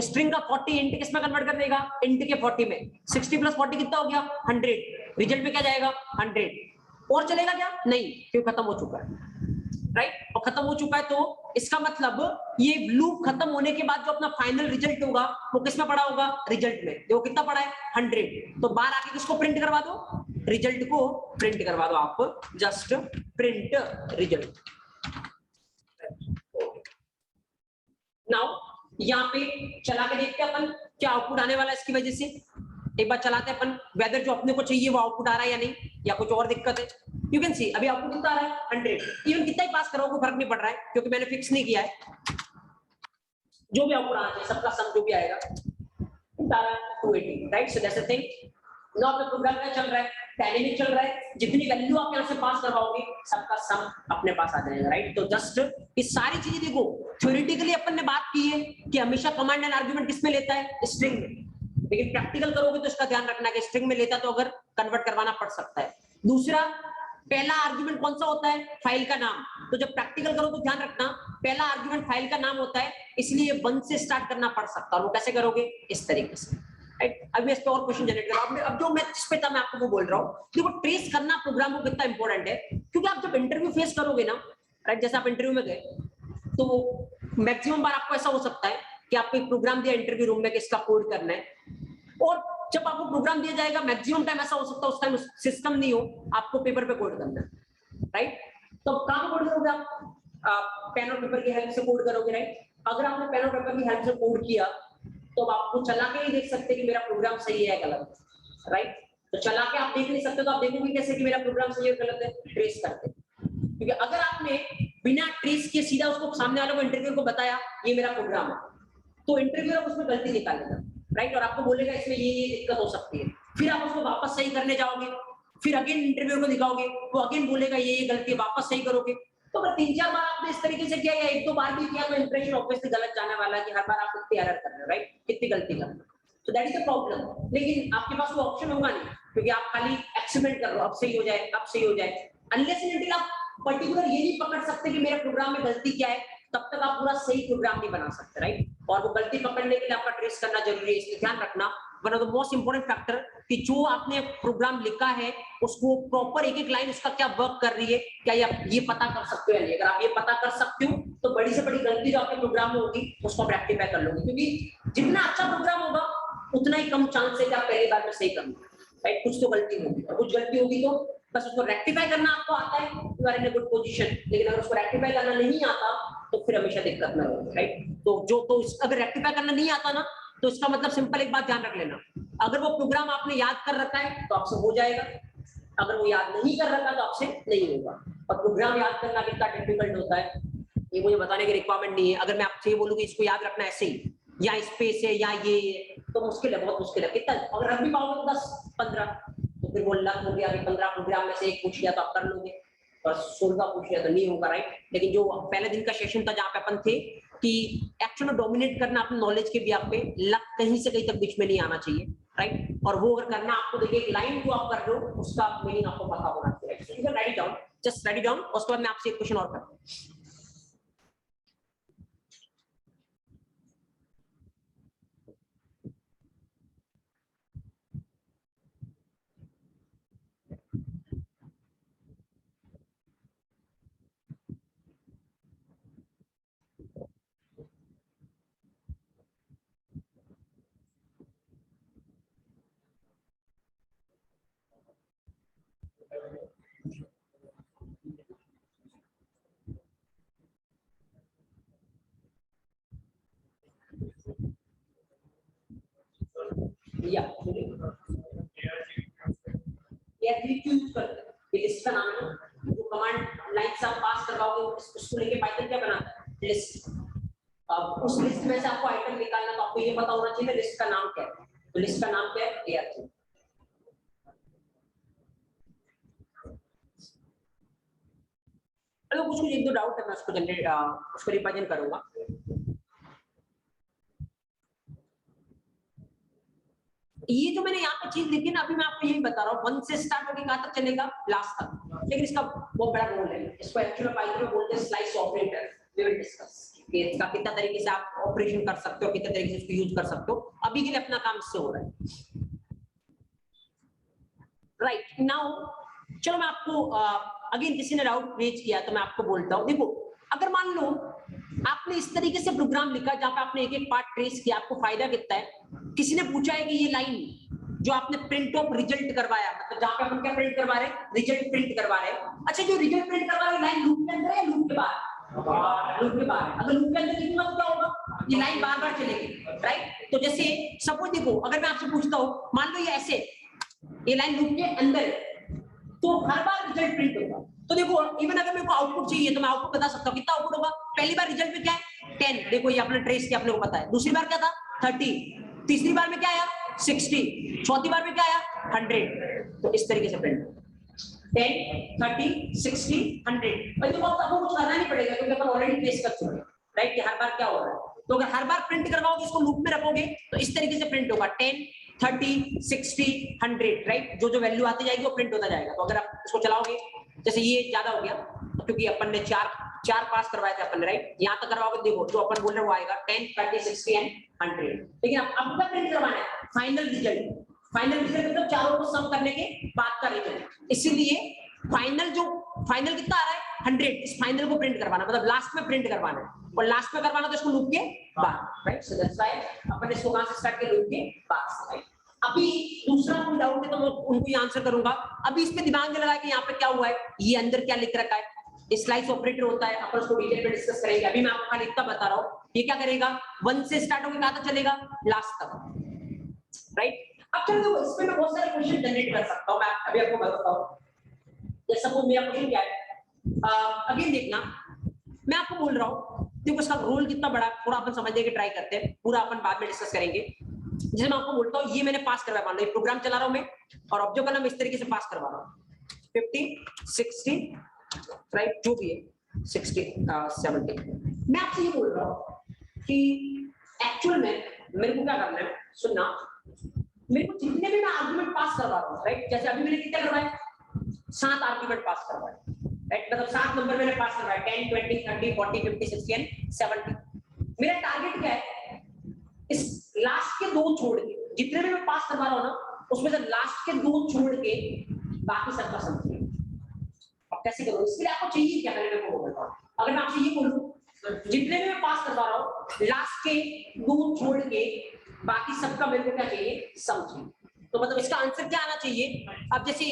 स्ट्रिंग का 40 इंट किस में कन्वर्ट कर देगा इंट के 40 में, 60 प्लस 40 कितना हो गया 100, रिजल्ट पे क्या जाएगा 100। और चलेगा क्या नहीं, क्योंकि खत्म हो चुका है राइट, और खत्म हो चुका है तो इसका मतलब ये लूप खत्म होने के बाद जो अपना फाइनल रिजल्ट होगा वो किस में पड़ा होगा रिजल्ट में, देखो कितना पड़ा है 100, तो बाहर आके किसको प्रिंट करवा दो रिजल्ट को प्रिंट करवा दो आप, जस्ट प्रिंट रिजल्ट। नाउ यहाँ पे चला के देखते हैं अपन क्या आउटपुट आने वाला है इसकी वजह से, एक बार चलाते हैं अपन वेदर जो अपने को चाहिए वो आउटपुट आ रहा है या नहीं, या कुछ और दिक्कत है। यू कैन सी अभी आउटपुट कितना आ रहा है 100, इवन कितना ही पास करो कोई फर्क नहीं पड़ रहा है क्योंकि मैंने फिक्स नहीं किया है, जो भी आउटपुट आना चाहिए सबका सम जो भी आएगा आ रहा है 280 right. So that's the thing, now अपना प्रोग्राम क्या चल रहा है डायनेमिक चल रहा है, जितनी वैल्यू आप यहाँ से पास करवाओगे सबका सम अपने पास आ जाएगा राइट। तो जस्ट ये सारी चीजें देखो, थ्योरेटिकली अपन ने बात की है कि हमेशा कमांड एंड आर्गुमेंट किसमें लेता है स्ट्रिंग में, लेकिन प्रैक्टिकल करोगे तो इसका ध्यान रखना कि स्ट्रिंग में लेता तो अगर कन्वर्ट करवाना पड़ सकता है। दूसरा पहला आर्गुमेंट कौन सा होता है फाइल का नाम, तो जब प्रैक्टिकल करो तो ध्यान रखना पहला आर्गुमेंट फाइल का नाम होता है, इसलिए 1 से स्टार्ट करना पड़ सकता है, और वो कैसे करोगे इस तरीके से राइट। अब इस पे और क्वेश्चन जनरेट करो, अब जो मैं जिस पे था मैं आपको वो बोल रहा हूँ, देखो ट्रेस करना प्रोग्राम को कितना इंपॉर्टेंट है, क्योंकि आप जब इंटरव्यू फेस करोगे ना राइट, जैसे आप इंटरव्यू में गए तो मैक्सिमम बार आपको ऐसा हो सकता है कि आपको एक प्रोग्राम दिया इंटरव्यू रूम में कि इसका कोड करना है, और जब आपको प्रोग्राम दिया जाएगा मैक्सिमम टाइम ऐसा हो सकता है उस टाइम सिस्टम नहीं हो, आपको पेपर पे कोड करना है राइट। तो कहाँ कोड करोगे आप पेन और पेपर की हेल्प से कोड करोगे राइट। अगर आपने पेन और पेपर की हेल्प से कोड किया तो आपको चला के नहीं देख सकते कि मेरा प्रोग्राम सही है गलत राइट, तो चला के आप देख नहीं सकते, तो आप देखोगे कैसे कि मेरा प्रोग्राम सही है गलत है, ट्रेस करते। क्योंकि अगर आपने बिना ट्रेस किए सीधा उसको सामने वाले को इंटरव्यू को बताया ये मेरा प्रोग्राम है, तो इंटरव्यूअर उसमें गलती निकालेगा राइट, और आपको बोलेगा इसमें ये दिक्कत हो सकती है, फिर आप उसको वापस सही करने जाओगे, फिर अगेन इंटरव्यू को दिखाओगे वो अगेन बोलेगा ये गलती है, वापस सही करोगे। तो अगर 3-4 बार आपने इस तरीके से किया या 1-2 बार भी किया तो इंप्रेशन ऑब्वियसली गलत जाने वाला है कि हर बार आप कितनी एरर कर रहे हो राइट, कितनी गलती कर रहे हो, तो दैट इज द प्रॉब्लम। लेकिन आपके पास वो ऑप्शन होगा नहीं क्योंकि आप खाली एक्सपेरिमेंट कर रहे हो, अब सही हो जाए अब सही हो जाए, अनलेस एंड अनटिल आप पर्टिकुलर ये नहीं पकड़ सकते कि मेरे प्रोग्राम में गलती क्या है, तब तक आप पूरा सही प्रोग्राम नहीं बना सकते राइट। और वो गलती पकड़ने के लिए आपका ट्रेस करना जरूरी है, इसलिए ध्यान रखना one of the most important factor कि जो आपने प्रोग्राम लिखा है उसको प्रॉपर एक एक लाइन उसका क्या वर्क कर रही है, क्या ये पता कर सकते हो या नहीं। अगर आप ये पता कर सकते हो तो बड़ी से बड़ी गलती जो आपके प्रोग्राम में होगी उसको आप रेक्टिफाई कर लोगे, क्योंकि जितना अच्छा प्रोग्राम होगा उतना ही कम चांस है कि आप पहली बार में सही कर लो राइट। कुछ तो गलती होगी और कुछ गलती होगी तो बस उसको रेक्टिफाई करना आपको आता है, you are in a good position, लेकिन अगर उसको रेक्टिफाई करना नहीं आता तो फिर हमेशा दिक्कत ना होगी राइट। तो अगर रेक्टिफाई करना नहीं आता ना तो इसका मतलब सिंपल एक बात ध्यान रख लेना, अगर वो प्रोग्राम आपने याद कर रखा है तो आपसे हो जाएगा, अगर वो याद नहीं कर रखा तो आपसे नहीं होगा। और प्रोग्राम याद करना कितना डिफिकल्ट होता है ये मुझे बताने की रिक्वायरमेंट नहीं है। अगर मैं आपसे ये बोलूँ कि इसको याद रखना ऐसे ही या स्पेस है या ये तो मुश्किल है, बहुत मुश्किल है। कितना अगर रख भी पाओगे तो 10-15, तो फिर वो लक हो गया कि 15 प्रोग्राम में से एक पूछ लिया तो आप कर लोगे, और 16 पूछ लिया तो नहीं होगा राइट। लेकिन जो पहले दिन का सेशन था जहाँ पे अपन थे कि एक्चुअली डोमिनेट करना अपने नॉलेज के भी आप पे, लक कहीं से कहीं तक बीच में नहीं आना चाहिए राइट। और वो अगर करना आपको देखिए एक लाइन जो आप कर रहे हो उसका मीनिंग आपको पता होना चाहिए। Write down, just write down. उसके बाद मैं आपसे एक क्वेश्चन और करता हूँ। या यूज करते हैं, ये लिस्ट का नाम है। जो कमांड लाइन से आप पास करवाओगे उसको लेके पाइथन क्या बनाता है लिस्ट। उस लिस्ट में से आपको आइटम निकालना, तो आपको ये पता होना चाहिए लिस्ट का नाम क्या है। तो लिस्ट का नाम क्या है? AR3। अगर कुछ एक दो डाउट है मैं उसको रिप्रेजेंट करूंगा। ये जो मैंने यहाँ पे चीज लिखी ना, अभी मैं आपको यही बता रहा हूँ, 1 से स्टार्ट होकर कहाँ तक चलेगा? लास्ट तक। लेकिन इसका बहुत बड़ा रोल है, इसको एक्चुअली पाइथन में बोलते हैं slice operator. We will discuss कि इसका कितना तरीके से आप ऑपरेशन कर सकते हो, कितने तरीके से इसको यूज कर सकते हो। अभी के लिए अपना काम इससे हो रहा है। राइट नाउ चलो मैं आपको अगेन किसी ने डाउट रेज किया तो मैं आपको बोलता हूँ। देखो अगर मान लो आपने इस तरीके से प्रोग्राम लिखा जहां पे आपने एक एक पार्ट ट्रेस किया, आपको फायदा कितना है? किसी ने पूछा है कि ये लाइन जो आपने प्रिंट ऑफ रिजल्ट करवाया, मतलब जहां पे अपन क्या प्रिंट करवा रहे हैं? रिजल्ट प्रिंट करवा रहे हैं। अच्छा जो रिजल्ट प्रिंट करवा रहे हैं लाइन लूप के अंदर है, लूप के बाहर? लूप के बाहर। अगर लूप के अंदर लिखूंगा तो क्या होगा? ये लाइन बार बार चलेगी, राइट? तो जैसे सपोज देखो अगर मैं आपसे पूछता हूँ, मान लो ये ऐसे ये लाइन लूप के अंदर है, तो हर बार रिजल्ट प्रिंट होगा। तो देखो इवन अगर मेरे को आउटपुट चाहिए तो मैं आउटपुट बता सकता हूँ। कितना आउटपुट होगा? पहली बार रिजल्ट में क्या है? 10। देखो ये अपने ट्रेस किया, अपने को पता है। दूसरी बार क्या था? 30। तीसरी बार में क्या आया? 60। चौथी बार में क्या आया? 100। तो इस तरीके से प्रिंट 10, 30, 60, 100। भाई तो आपको कुछ करना नहीं पड़ेगा क्योंकि अपन ऑलरेडी ट्रेस कर चुके हैं, राइट? कि हर बार क्या हो रहा है। तो अगर हर बार प्रिंट करवाओगे, इसको लूप में रखोगे, तो इस तरीके से प्रिंट होगा 10, 30, 60, 100, राइट? जो जो वैल्यू आती जाएगी वो प्रिंट होता जाएगा। तो अगर आप इसको चलाओगे, जैसे ये ज्यादा हो गया क्योंकि अपन ने चार पास करवाए थे अपन, राइट? यहाँ तक करवाओगे, देखो जो अपन बोल रहे हैं वो आएगा 10, 30, 60 एंड 100। लेकिन अब क्या प्रिंट करवाना है? Final result. फाइनल रिजल्ट मतलब चारों को सम करने के बाद का रिजल्ट। इसीलिए फाइनल कितना आ रहा है? 100। इस फाइनल को प्रिंट करवाना, मतलब लास्ट में प्रिंट करवाना है, और लास्ट में करवाना तो इसको लूप के बाद, राइट? सो दैट्स व्हाई अपन इसको कहां से स्टार्ट किया? लूप के बाद से, राइट? अभी दूसरा कोई डाउट है तो मैं उनको आंसर करूंगा। अभी इस पे दिमाग में लगा कि यहाँ पे क्या हुआ है, ये अंदर क्या लिख रखा है। स्लाइस ऑपरेटर होता है, अपन उसको डिटेल में डिस्कस करेंगे। अभी मैं आपको खाली इतना बता रहा हूँ, ये क्या करेगा? 1 से स्टार्ट होकर कहां तक चलेगा? लास्ट तक, राइट? अब चलो इसमें मैं बहुत सारे क्वेश्चन जनरेट कर सकता हूँ। मैं अभी आपको बताता हूँ। जैसे सपोज मेरा क्वेश्चन क्या है, अगेन देखना, मैं आपको बोल रहा हूँ, देखो इसका रोल कितना बड़ा, थोड़ा अपन समझने की ट्राई करते हैं, पूरा अपन बाद में डिस्कस करेंगे। जैसे मैं आपको बोलता हूँ, ये मैंने पास करवाया, मान लो ये प्रोग्राम चला रहा हूँ मैं, और ऑब्जेक्ट का नाम इस तरीके से पास करवा रहा हूँ 50, 60, राइट? जो भी है 60, 70। मैं आपसे ये बोल रहा हूँ कि एक्चुअल में मेरे को क्या करना है, सुनना। मेरे को जितने भी मैं आर्गुमेंट पास करवा रहा हूँ, राइट? जैसे अभी मैंने कितना करवाया? 7 आर्गुमेंट पास करवाए, राइट? मतलब 7 नंबर मैंने पास करवाया, 10, 20, 30, 40, 50, 60 एंड 70। मेरा टारगेट क्या है? इस लास्ट के 2 छोड़ के, जितने भी मैं पास करवा रहा हूँ ना, उसमें से लास्ट के 2 छोड़ के बाकी सबका समझिए। अब कैसे करूँ? इसके लिए आपको चाहिए क्या? मैंने आपको बताया, अगर मैं आपसे ये बोलूं, जितने भी मैं पास करवा रहा हूँ, लास्ट के 2 छोड़ के बाकी सबका मेरे को क्या चाहिए? समझिए। तो मतलब इसका आंसर क्या आना चाहिए? अब जैसे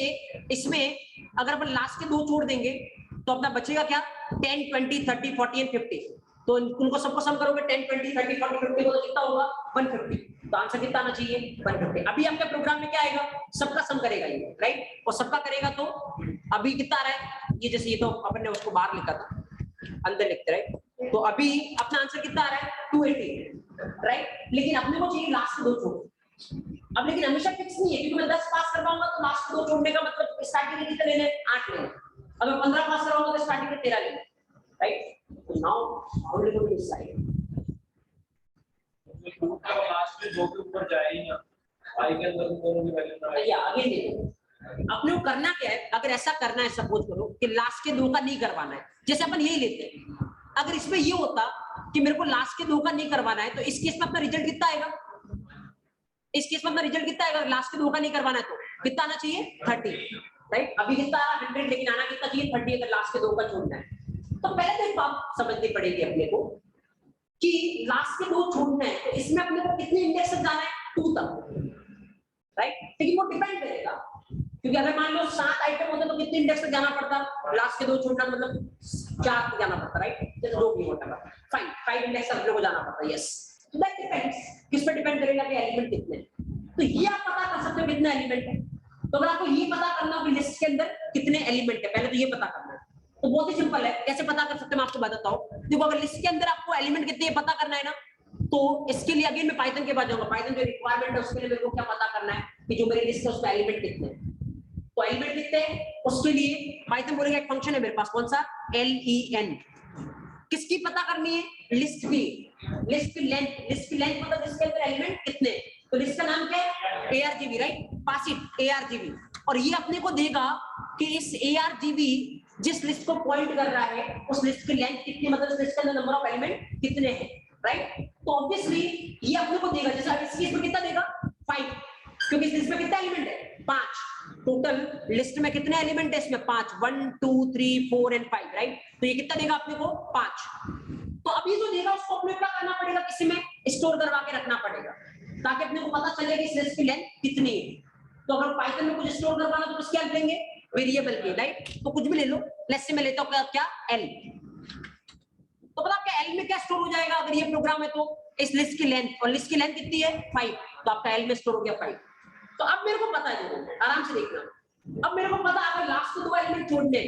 इसमें अगर अपन लास्ट के 2 छोड़ देंगे तो अपना बचेगा क्या? 10, 20, 30, 40 एंड 50। तो उनको सबको सम करोगे 10, 20, 30, 40, 50 को, तो कितना होगा? 150। तो आंसर कितना आना चाहिए? 150। अभी आपके प्रोग्राम में क्या आएगा? सबका सम करेगा ये, राइट? और सबका करेगा तो अभी कितना आ रहा है? ये जैसे ये तो अपन ने उसको बाहर लिखा था, अंदर लिखते, राइट? तो अभी अपना आंसर कितना आ रहा है? 280, राइट? लेकिन अपने को चाहिए लास्ट के 2 छोड़। अब लेकिन हमेशा फिक्स नहीं है, क्योंकि मैं 10 पास करवाऊंगा तो लास्ट को 2 छोड़ने का मतलब स्टार्टिंग में कितने लेने? 8 लेने। अगर 15 पास करवाऊंगा तो स्टार्टिंग में 13 लेने, right? Now how will you decide? Last में 2 के ऊपर जाएगा, आई के अंदर दोनों की वैल्यू ना या अगेन देखो, अपने को करना क्या है? अगर ऐसा करना है, सपोज करो कि लास्ट के 2 का नहीं करवाना है, जैसे अपन यही लेते हैं। अगर इसमें ये होता कि मेरे को लास्ट के 2 का नहीं करवाना है, तो इस केस में अपना रिजल्ट कितना आएगा? इस केस में अपना रिजल्ट कितना आएगा? लास्ट के 2 का नहीं करवाना है तो कितना आना चाहिए? 30, राइट? अभी कितना आ रहा? 100, लेकिन आना कितना चाहिए? 30, अगर लास्ट के 2 का छोड़ना है। तो पहले तो एक बात समझनी पड़ेगी अपने को कि लास्ट के 2 छोड़ना है, तो इसमें अपने को कितने इंडेक्स तक जाना है? 2 तक, राइट? लेकिन वो डिपेंड करेगा, क्योंकि अगर मान लो 7 आइटम होते तो कितने इंडेक्स तक जाना पड़ता? लास्ट के 2 छोड़ना मतलब 4 तक जाना पड़ता, राइट? जैसे 2 नहीं होता, फाइन 5 इंडेक्स अपने को जाना पड़ता। यस, तो दैट डिपेंड्स, किस पे डिपेंड करेगा कि एलिमेंट कितने। तो ये आप पता कर सकते हो कितने एलिमेंट है। तो अगर आपको ये पता करना हो कि लिस्ट के अंदर कितने एलिमेंट है, पहले तो ये पता करना है। तो बहुत ही सिंपल है, कैसे पता कर सकते हैं मैं आपको बताता हूँ। देखो अगर लिस्ट के अंदर आपको एलिमेंट कितने हैं पता करना है ना, तो इसके लिए अगेन मैं पाइथन के पास जाऊंगा। पाइथन जो रिक्वायरमेंट है उसके लिए मेरे को क्या पता करना है कि जो मेरी लिस्ट है उसमें एलिमेंट कितने हैं। तो एलिमेंट कितने हैं उसके लिए पाइथन बोलेगा एक फंक्शन है मेरे पास, कौन सा, len। किसकी पता करनी है, लिस्ट की, लिस्ट की लेंथ। लिस्ट की लेंथ मतलब लिस्ट के अंदर एलिमेंट कितने। तो लिस्ट का नाम क्या है, argv, right, pass it argv। और ये अपने को देगा कि इस argv जिस लिस्ट को पॉइंट कर रहा है उस लिस्ट की लेंथ कितनी, मतलब उस लिस्ट के अंदर नंबर ऑफ एलिमेंट कितने हैं, राइट। तो ऑब्वियसली ये अपने को देगा, जैसे इस केस में कितना देगा 5, क्योंकि इस लिस्ट में कितना एलिमेंट है 5। टोटल लिस्ट में कितने एलिमेंट है इसमें 5, 1 2 3 4 एंड 5, राइट। तो ये कितना देगा अपने को 5। तो अभी जो देगा उसको अपने क्या करना पड़ेगा, किसी में स्टोर करवा के रखना पड़ेगा ताकि अपने को पता चले कि इस लिस्ट की लेंथ कितनी है। तो अगर पाइथन में कुछ स्टोर करवाना तो किसकी हेल्प लेंगे, वेरिएबल की, राइट। तो कुछ भी ले लो, लेट्स से मैं लेता हूं क्या l। तो पता आपका l में क्या स्टोर हो जाएगा अगर ये प्रोग्राम है तो इस लिस्ट की लेंथ, और लिस्ट की लेंथ कितनी है 5, तो आपका l में स्टोर हो गया 5। तो अब मेरे को पता है, आराम से देखना, अब मेरे को पता अगर लास्ट को 2 एलिमेंट छोड़ने,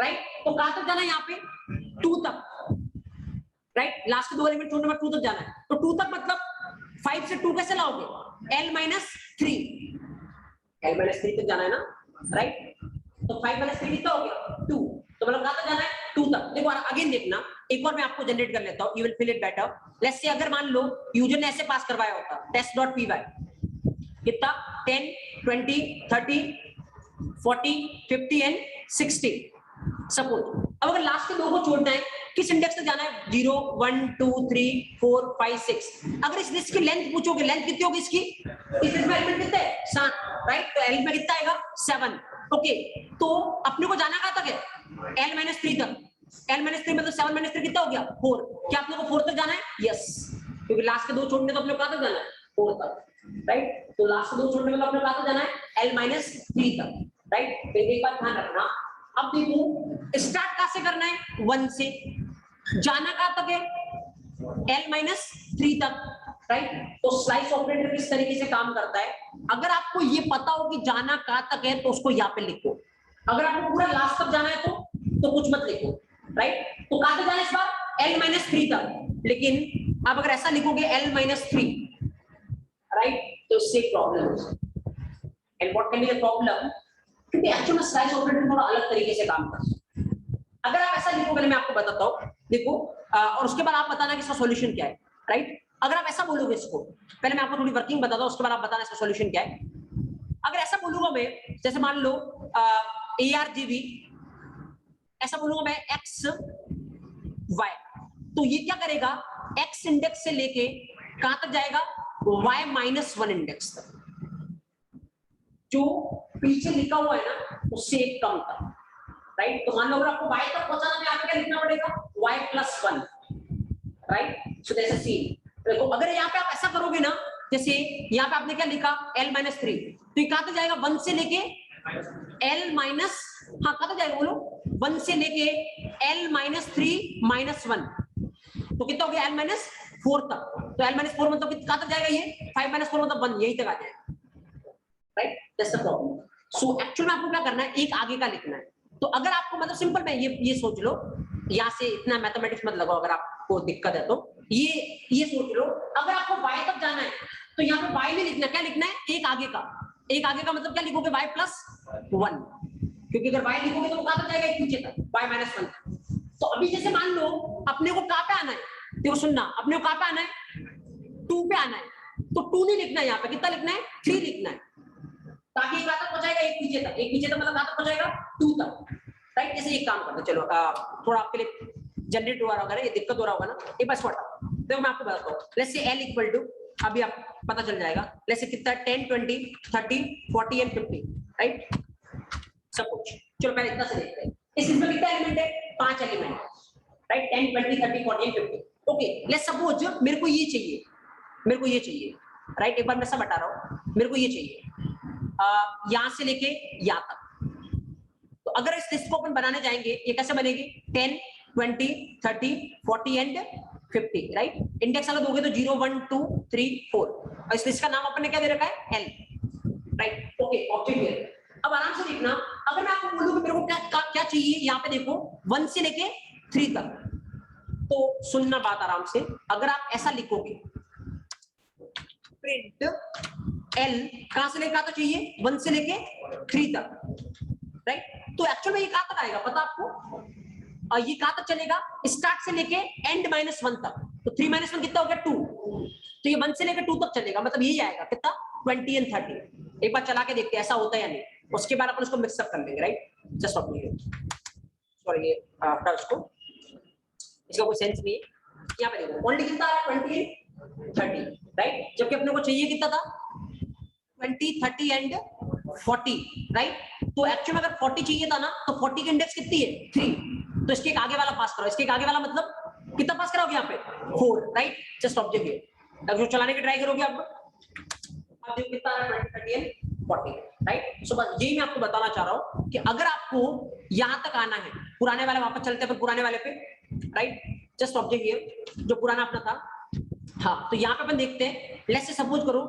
राइट, तो कहां तक जाना है यहाँ पे 2 तक, राइट। लास्ट के 2 एलिमेंट छोड़ने पर 2 तक जाना है। तो 2 तक मतलब 5 से 2 कैसे लाओगे, l माइनस 3, l माइनस 3 तक जाना है ना, राइट। तो 5 माइनस 3 कितना हो गया 2, तो मतलब कहां तक जाना है 2 तक। देखो अगेन देखना, एक बार मैं आपको जनरेट कर लेता हूं, you will feel it better. Let's say अगर मान लो यूजर ने ऐसे पास करवाया होता test.py, कितना 10 20 30 40 50 एंड 60 सपोज। अब अगर लास्ट के 2 को छोड़ना है, किस इंडेक्स तक जाना है 0 1 2 3 4 5 6। अगर इस लिस्ट की लेंथ पूछोगे, लेंथ कितनी होगी इसकी, इस लिस्ट में एलिमेंट कितने हैं 7, राइट। तो एल में कितना आएगा 7, ओके। तो अपने को जाना कहां तक है l माइनस 3 तक। l माइनस 3 मतलब 7 माइनस 3 कितना हो गया 4। क्या अपने को 4 तक जाना है, यस, क्योंकि लास्ट के 2 छोड़ने तो अपने को कहां तक जाना है 4 तक, राइट। तो लास्ट के 2 छोड़ने मतलब अपने को कहां तक जाना है l माइनस 3 तक, राइट। तो एक बात ध्यान रखना, अब देखो स्टार्ट कहां से करना है 1 से, जाना कहां तक है l माइनस 3 तक, राइट। तो स्लाइस ऑपरेटर किस तरीके से काम करता है, अगर आपको ये पता हो कि जाना कहां तक है तो उसको यहाँ पे लिखो। अगर आपको पूरा लास्ट तक जाना है तो कुछ मत लिखो, राइट। तो कहां तक जाना है इस बार l माइनस 3 तक, लेकिन आप अगर ऐसा लिखोगे l माइनस 3, राइट, तो इससे एक प्रॉब्लम हो सकती है। And what can be the problem, क्योंकि एक्चुअली में स्लाइस ऑपरेटर थोड़ा अलग तरीके से काम करता है। अगर आप ऐसा लिखो, पहले मैं आपको बताता हूं, देखो और उसके बाद आप बताना कि इसका सॉल्यूशन क्या है, राइट। अगर आप ऐसा बोलोगे इसको, पहले मैं आपको थोड़ी वर्किंग बताता हूं, उसके बाद आप बताना इसका सॉल्यूशन क्या है। अगर ऐसा बोलूंगा मैं, जैसे मान लो argv, ऐसा बोलूंगा मैं x y, तो ये क्या करेगा x इंडेक्स से लेके कहां तक जाएगा y माइनस 1 इंडेक्स तक, जो पीछे लिखा हुआ है ना उससे एक कम था, राइट। तो मान लो अगर आपको y तक पहुंचाना है, यहाँ पे क्या लिखना पड़ेगा y प्लस 1, राइट। सो जैसे सी, देखो अगर यहाँ पे आप ऐसा करोगे ना, जैसे यहाँ पे आपने क्या लिखा l माइनस 3, तो ये कहां तक जाएगा 1 से लेके l माइनस, हाँ कहां तक जाएगा बोलो 1 से लेके l माइनस 3 माइनस 1, तो कितना हो गया l माइनस 4 तक। तो l माइनस 4 मतलब कहां तक जाएगा ये 5 माइनस 4 मतलब 1, यही तक आ जाएगा, right. That's the problem. So actually में आपको क्या करना है, एक आगे का लिखना है। तो अगर आपको मतलब सिंपल में ये सोच लो, यहाँ से इतना मैथमेटिक्स मत लगाओ अगर आपको दिक्कत है तो, ये सोच लो अगर आपको y तक जाना है तो यहाँ पे y नहीं लिखना, क्या लिखना है एक आगे का। एक आगे का मतलब क्या लिखोगे y प्लस 1, क्योंकि अगर y लिखोगे तो वो कहां तक जाएगा एक पीछे तक y माइनस 1। तो अभी जैसे मान लो अपने को कहां पे आना है, देखो सुनना, अपने को कहां पे आना है 2 पे आना है, तो 2 नहीं लिखना है, यहाँ पे कितना लिखना है 3 लिखना है, ताकि कहां तक पहुंचाएगा एक पीछे तक। एक पीछे तक मतलब कहां तक पहुंचाएगा 2 तक, राइट। जैसे एक काम करते चलो, थोड़ा आपके लिए जनरेट हुआ होगा ना, ये दिक्कत हो रहा होगा ना, एक बार छोटा देखो मैं आपको बताता हूँ। Let's say l equal to, अभी आप पता चल जाएगा, लेट्स से कितना 10 20 30 40 एंड 50, राइट, सब कुछ। चलो पहले इतना से देखते हैं, इस इसमें कितना एलिमेंट है 5 element, right, 10 20 30 40 and 50, okay. Let's suppose मेरे को ये चाहिए, मेरे को ये चाहिए, राइट। एक बार मैं सब बता रहा हूँ, मेरे को ये चाहिए यहां से लेके यहां तक। तो अगर इस लिस्ट को अपन बनाने जाएंगे, ये कैसे बनेगी 10 20 30 40 एंड 50, राइट। इंडेक्स अगर दोगे तो 0 1 2 3 4, और इस लिस्ट का नाम अपन ने क्या दे रखा है l, राइट, ओके, ऑब्जेक्ट है। अब आराम से देखना, अगर मैं आपको बोलूं कि मेरे को क्या चाहिए, यहाँ पे देखो 1 से लेके 3 तक, तो सुनना बात आराम से, अगर आप ऐसा लिखोगे प्रिंट एल कहां से लेकर कहां तक चाहिए, 1 से लेके 3 तक, राइट। तो एक्चुअल में ये कहां तक आएगा पता आपको, ये कहां तक चलेगा, स्टार्ट से लेके एंड -1 तक। तो 3 - 1 कितना हो गया 2, तो ये 1 से लेकर 2 तक चलेगा, मतलब यही आएगा कितना 20 और 30। एक बार चला के देखते हैं ऐसा होता है या नहीं, उसके बाद अपन उसको मिक्सअप कर लेंगे, राइट। जस्ट सॉरी, ये हटा उसको, इसका कोई सेंस नहीं है। यहाँ पे देखो ओनली कितना है 20 30, राइट, जबकि अपने को चाहिए कितना था 20 30 एंड 40, राइट। तो एक्चुअली में अगर 40 चाहिए था ना, तो 40 की इंडेक्स कितनी है 3, तो इसके एक आगे वाला पास करो, इसके एक आगे वाला मतलब कितना पास कराओगे यहाँ पे 4, राइट। जस्ट ऑब्जेक्ट ये अगर चलाने की ट्राई करोगे अब देखो कितना है 20 30 एंड 40, राइट। सो बस यही मैं आपको बताना चाह रहा हूँ कि अगर आपको यहाँ तक आना है, पुराने वाले वापस चलते हैं पुराने वाले पे, राइट। जस्ट ऑब्जेक्ट ये जो पुराना अपना था, हाँ, तो यहाँ पे अपन देखते हैं, लेट्स से सपोज करो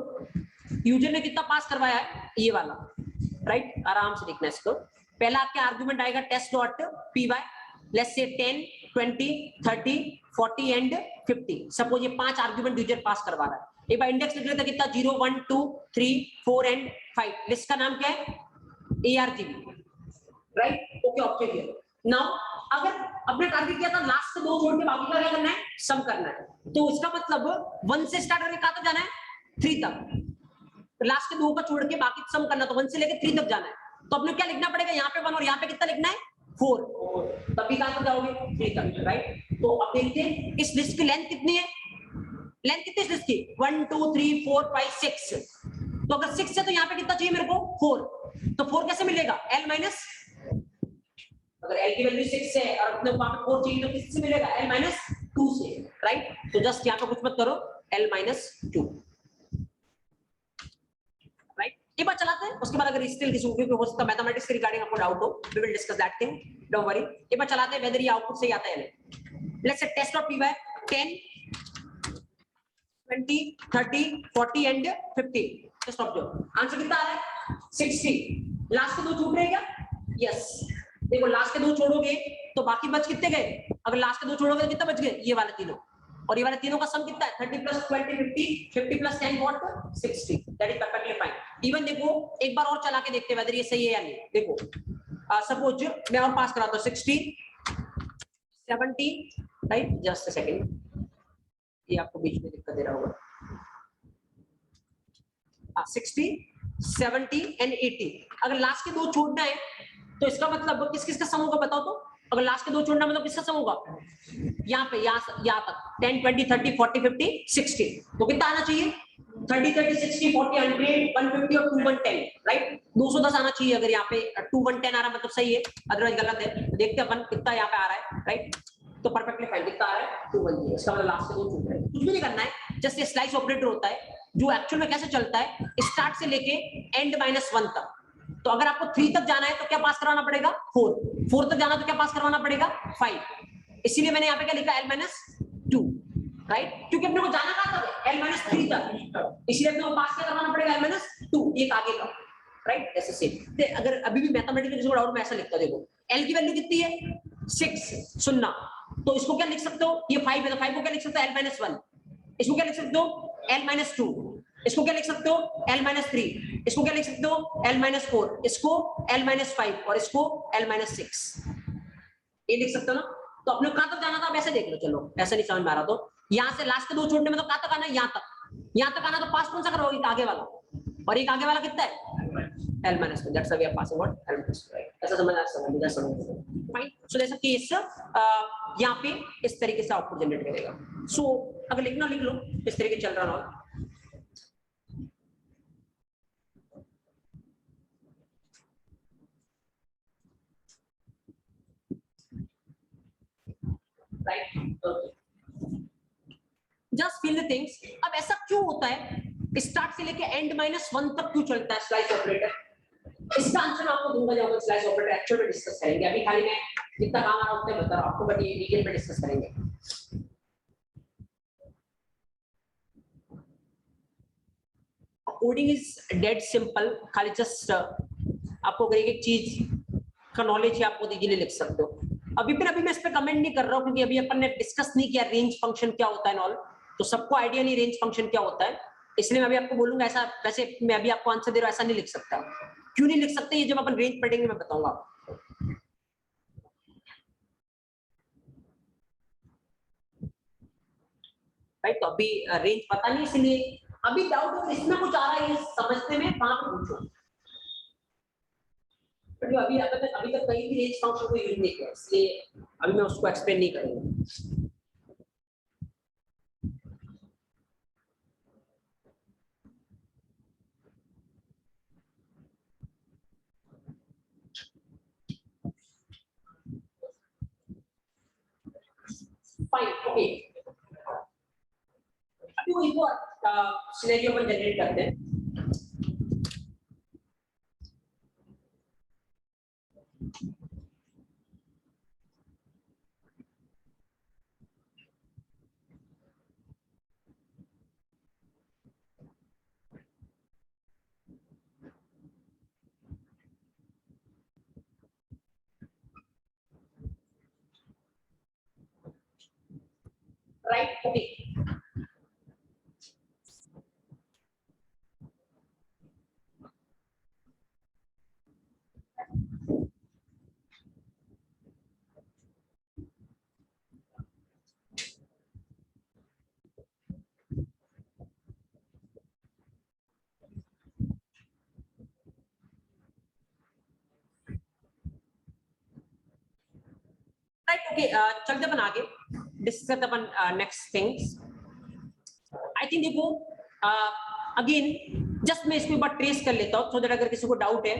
यूजर ने कितना पास करवाया है ये वाला, राइट। आराम से देखना इसको, पहला आपके आर्गुमेंट आएगा test dot P Y, let's say 10 20 30 40 and 50। Suppose ये 5 आर्गुमेंट यूजर पास करवा रहा है। एक बार इंडेक्स लिख लेते हैं कितना 0 1 2 3 4 एंड 5। लिस्ट का नाम क्या है ARGB, right. Okay object here. Now अगर अपने टारगेट किया था लास्ट से 2 छोड़ के बाकी का क्या करना है, सम करना है, तो इसका मतलब 1 से स्टार्ट करके कहां तक जाना है 3 तक, लास्ट के 2 का छोड़ के बाकी सम करना, तो 1 से लेके 3 तक जाना है। तो अपने क्या लिखना पड़ेगा यहाँ पे 1 और यहाँ पे कितना लिखना है 4, तभी कहां तक जाओगे 3 तक, राइट। तो अब देखते हैं इस लिस्ट की लेंथ कितनी है, लेंथ कितनी है लिस्ट की 1 2 3 4 5 6। तो अगर 6 है तो यहाँ पे कितना चाहिए मेरे को 4, तो 4 कैसे मिलेगा L माइनस, अगर L की वैल्यू 6 है और अपने वहां पे 4 चाहिए तो किससे मिलेगा L माइनस 2 से, राइट। तो जस्ट यहाँ पे कुछ मत करो L माइनस 2, राइट। एक बार चलाते हैं, उसके बाद अगर स्टिल किसी को हो सकता है मैथमेटिक्स के रिगार्डिंग आपको डाउट हो, we will discuss that thing, don't worry. एक बार चलाते हैं वेदर ये आउटपुट सही आता है या नहीं। Let's say test of P by 10 20 30 40 and 50। Just observe answer कितना आ रहा है 60। लास्ट के 2 छूट रहे क्या, यस। देखो लास्ट के 2 छोड़ोगे तो बाकी बच कितने गए, अगर लास्ट के 2 छोड़ोगे तो कितना बच गए ये वाले तीनों, और ये वाले तीनों का सम कितना है 30 + 20 50 50 + 10 what 60, that is perfectly fine. Even देखो एक बार और चला के देखते हैं वेदर ये सही है या नहीं। देखो सपोज मैं और पास कराता हूं 60 70, राइट। जस्ट अ सेकंड, ये आपको बीच में दिक्कत दे रहा होगा। 60 70 एंड 80, अगर लास्ट के 2 छोड़ना है तो इसका मतलब किस किस का सम होगा बताओ तो, अगर लास्ट के 2 छोड़ना मतलब किसका सम होगा, यहाँ पे यहाँ तक 10 20 30 40 50 60, तो कितना आना चाहिए 30 30 60 40 100 150 और 2 110, राइट। 210 आना चाहिए। अगर यहाँ पे 2 110 आ रहा मतलब सही है, अदरवाइज गलत है। देखते हैं अपन कितना यहाँ पे आ रहा है, राइट। तो परफेक्टली फाइन कितना आ रहा है 210, इसका मतलब लास्ट के 2 छूट रहे हैं। कुछ भी नहीं करना है, जस्ट ये स्लाइस ऑपरेटर होता है जो एक्चुअल में कैसे चलता है, स्टार्ट से लेके एंड -1 तक। तो अगर आपको 3 तक जाना है तो क्या पास करवाना पड़ेगा 4 तक जाना तो क्या पास करवाना पड़ेगा 5। इसीलिए मैंने यहाँ पे क्या लिखा L-2, राइट, क्योंकि अपने को जाना कहां तक L-3 तक, इसलिए अपने को पास क्या करवाना पड़ेगा L-2, एक आगे का, राइट। ऐसे सेम अगर अभी भी मैथमेटिक्स में डाउट में ऐसा लिखता, देखो L की वैल्यू कितनी है 6 सुनना, तो इसको क्या लिख सकते हो, ये 5 है तो 5 को क्या लिख सकते हो L-1, इसको क्या लिख सकते हो L-2, इसको क्या लिख सकते हो L-3, इसको क्या लिख सकते हो L-4, इसको L-5 और इसको L-6, ये लिख सकते हो ना। तो अपने कहां तक जाना था, वैसे देख लो, चलो ऐसे नहीं समझ में आ रहा तो यहां से लास्ट के 2 छोड़ने में तो कहां तक आना है, यहां तक आना, तो पास कौन सा करोगे आगे वाला, और एक आगे वाला कितना है L-1, that's why we are passing what L-1, right. ऐसा समझ फाइन। सो जैसा केस यहां पे इस तरीके से आउटपुट जनरेट करेगा। सो अगर लिखना लिख लो इस तरीके चल रहा है, right. Just feel the things. अब ऐसा क्यों होता है, स्टार्ट से लेके एंड -1 तक क्यों चलता है स्लाइस ऑपरेटर, इसका आंसर मैं आपको दूंगा जब स्लाइस ऑपरेटर एक्चुअल में डिस्कस करेंगे। अभी खाली मैं जितना काम आ रहा है उतना बता रहा हूं आपको, बट ये डिटेल में डिस्कस करेंगे। कोडिंग इज डेड सिंपल, खाली जस्ट आपको अगर एक चीज का नॉलेज है आप बहुत इजीली लिख सकते हो। अभी मैं इस पे कमेंट नहीं कर रहा हूँ क्योंकि अभी अपन ने डिस्कस नहीं किया रेंज फंक्शन क्या होता है ऑल, तो सबको आइडिया नहीं रेंज फंक्शन क्या होता है, इसलिए मैं अभी आपको बोलूंगा ऐसा, वैसे मैं अभी आपको आंसर दे रहा हूँ ऐसा नहीं लिख सकता। क्यों नहीं लिख सकते ये जब अपन रेंज पढ़ेंगे मैं बताऊंगा आपको। राइट, तो अभी रेंज पता नहीं, इसलिए अभी डाउट हो इसमें कुछ आ रहा है ये समझने में, वहां पे पूछो। अभी तक कहीं भी रेंज फंक्शन को यूज नहीं किया, इसलिए अभी मैं उसको एक्सप्लेन नहीं करूंगा। फाइन, ओके, अभी वही को सिनेरियो पर जनरेट करते हैं। राइट, ओके, राइट, ओके, चलते अपन आगे डिस्कस करते अपन नेक्स्ट थिंग्स। आई थिंक देखो अगेन जस्ट मैं इसको एक बार ट्रेस कर लेता हूँ, सो दैट अगर किसी को डाउट है,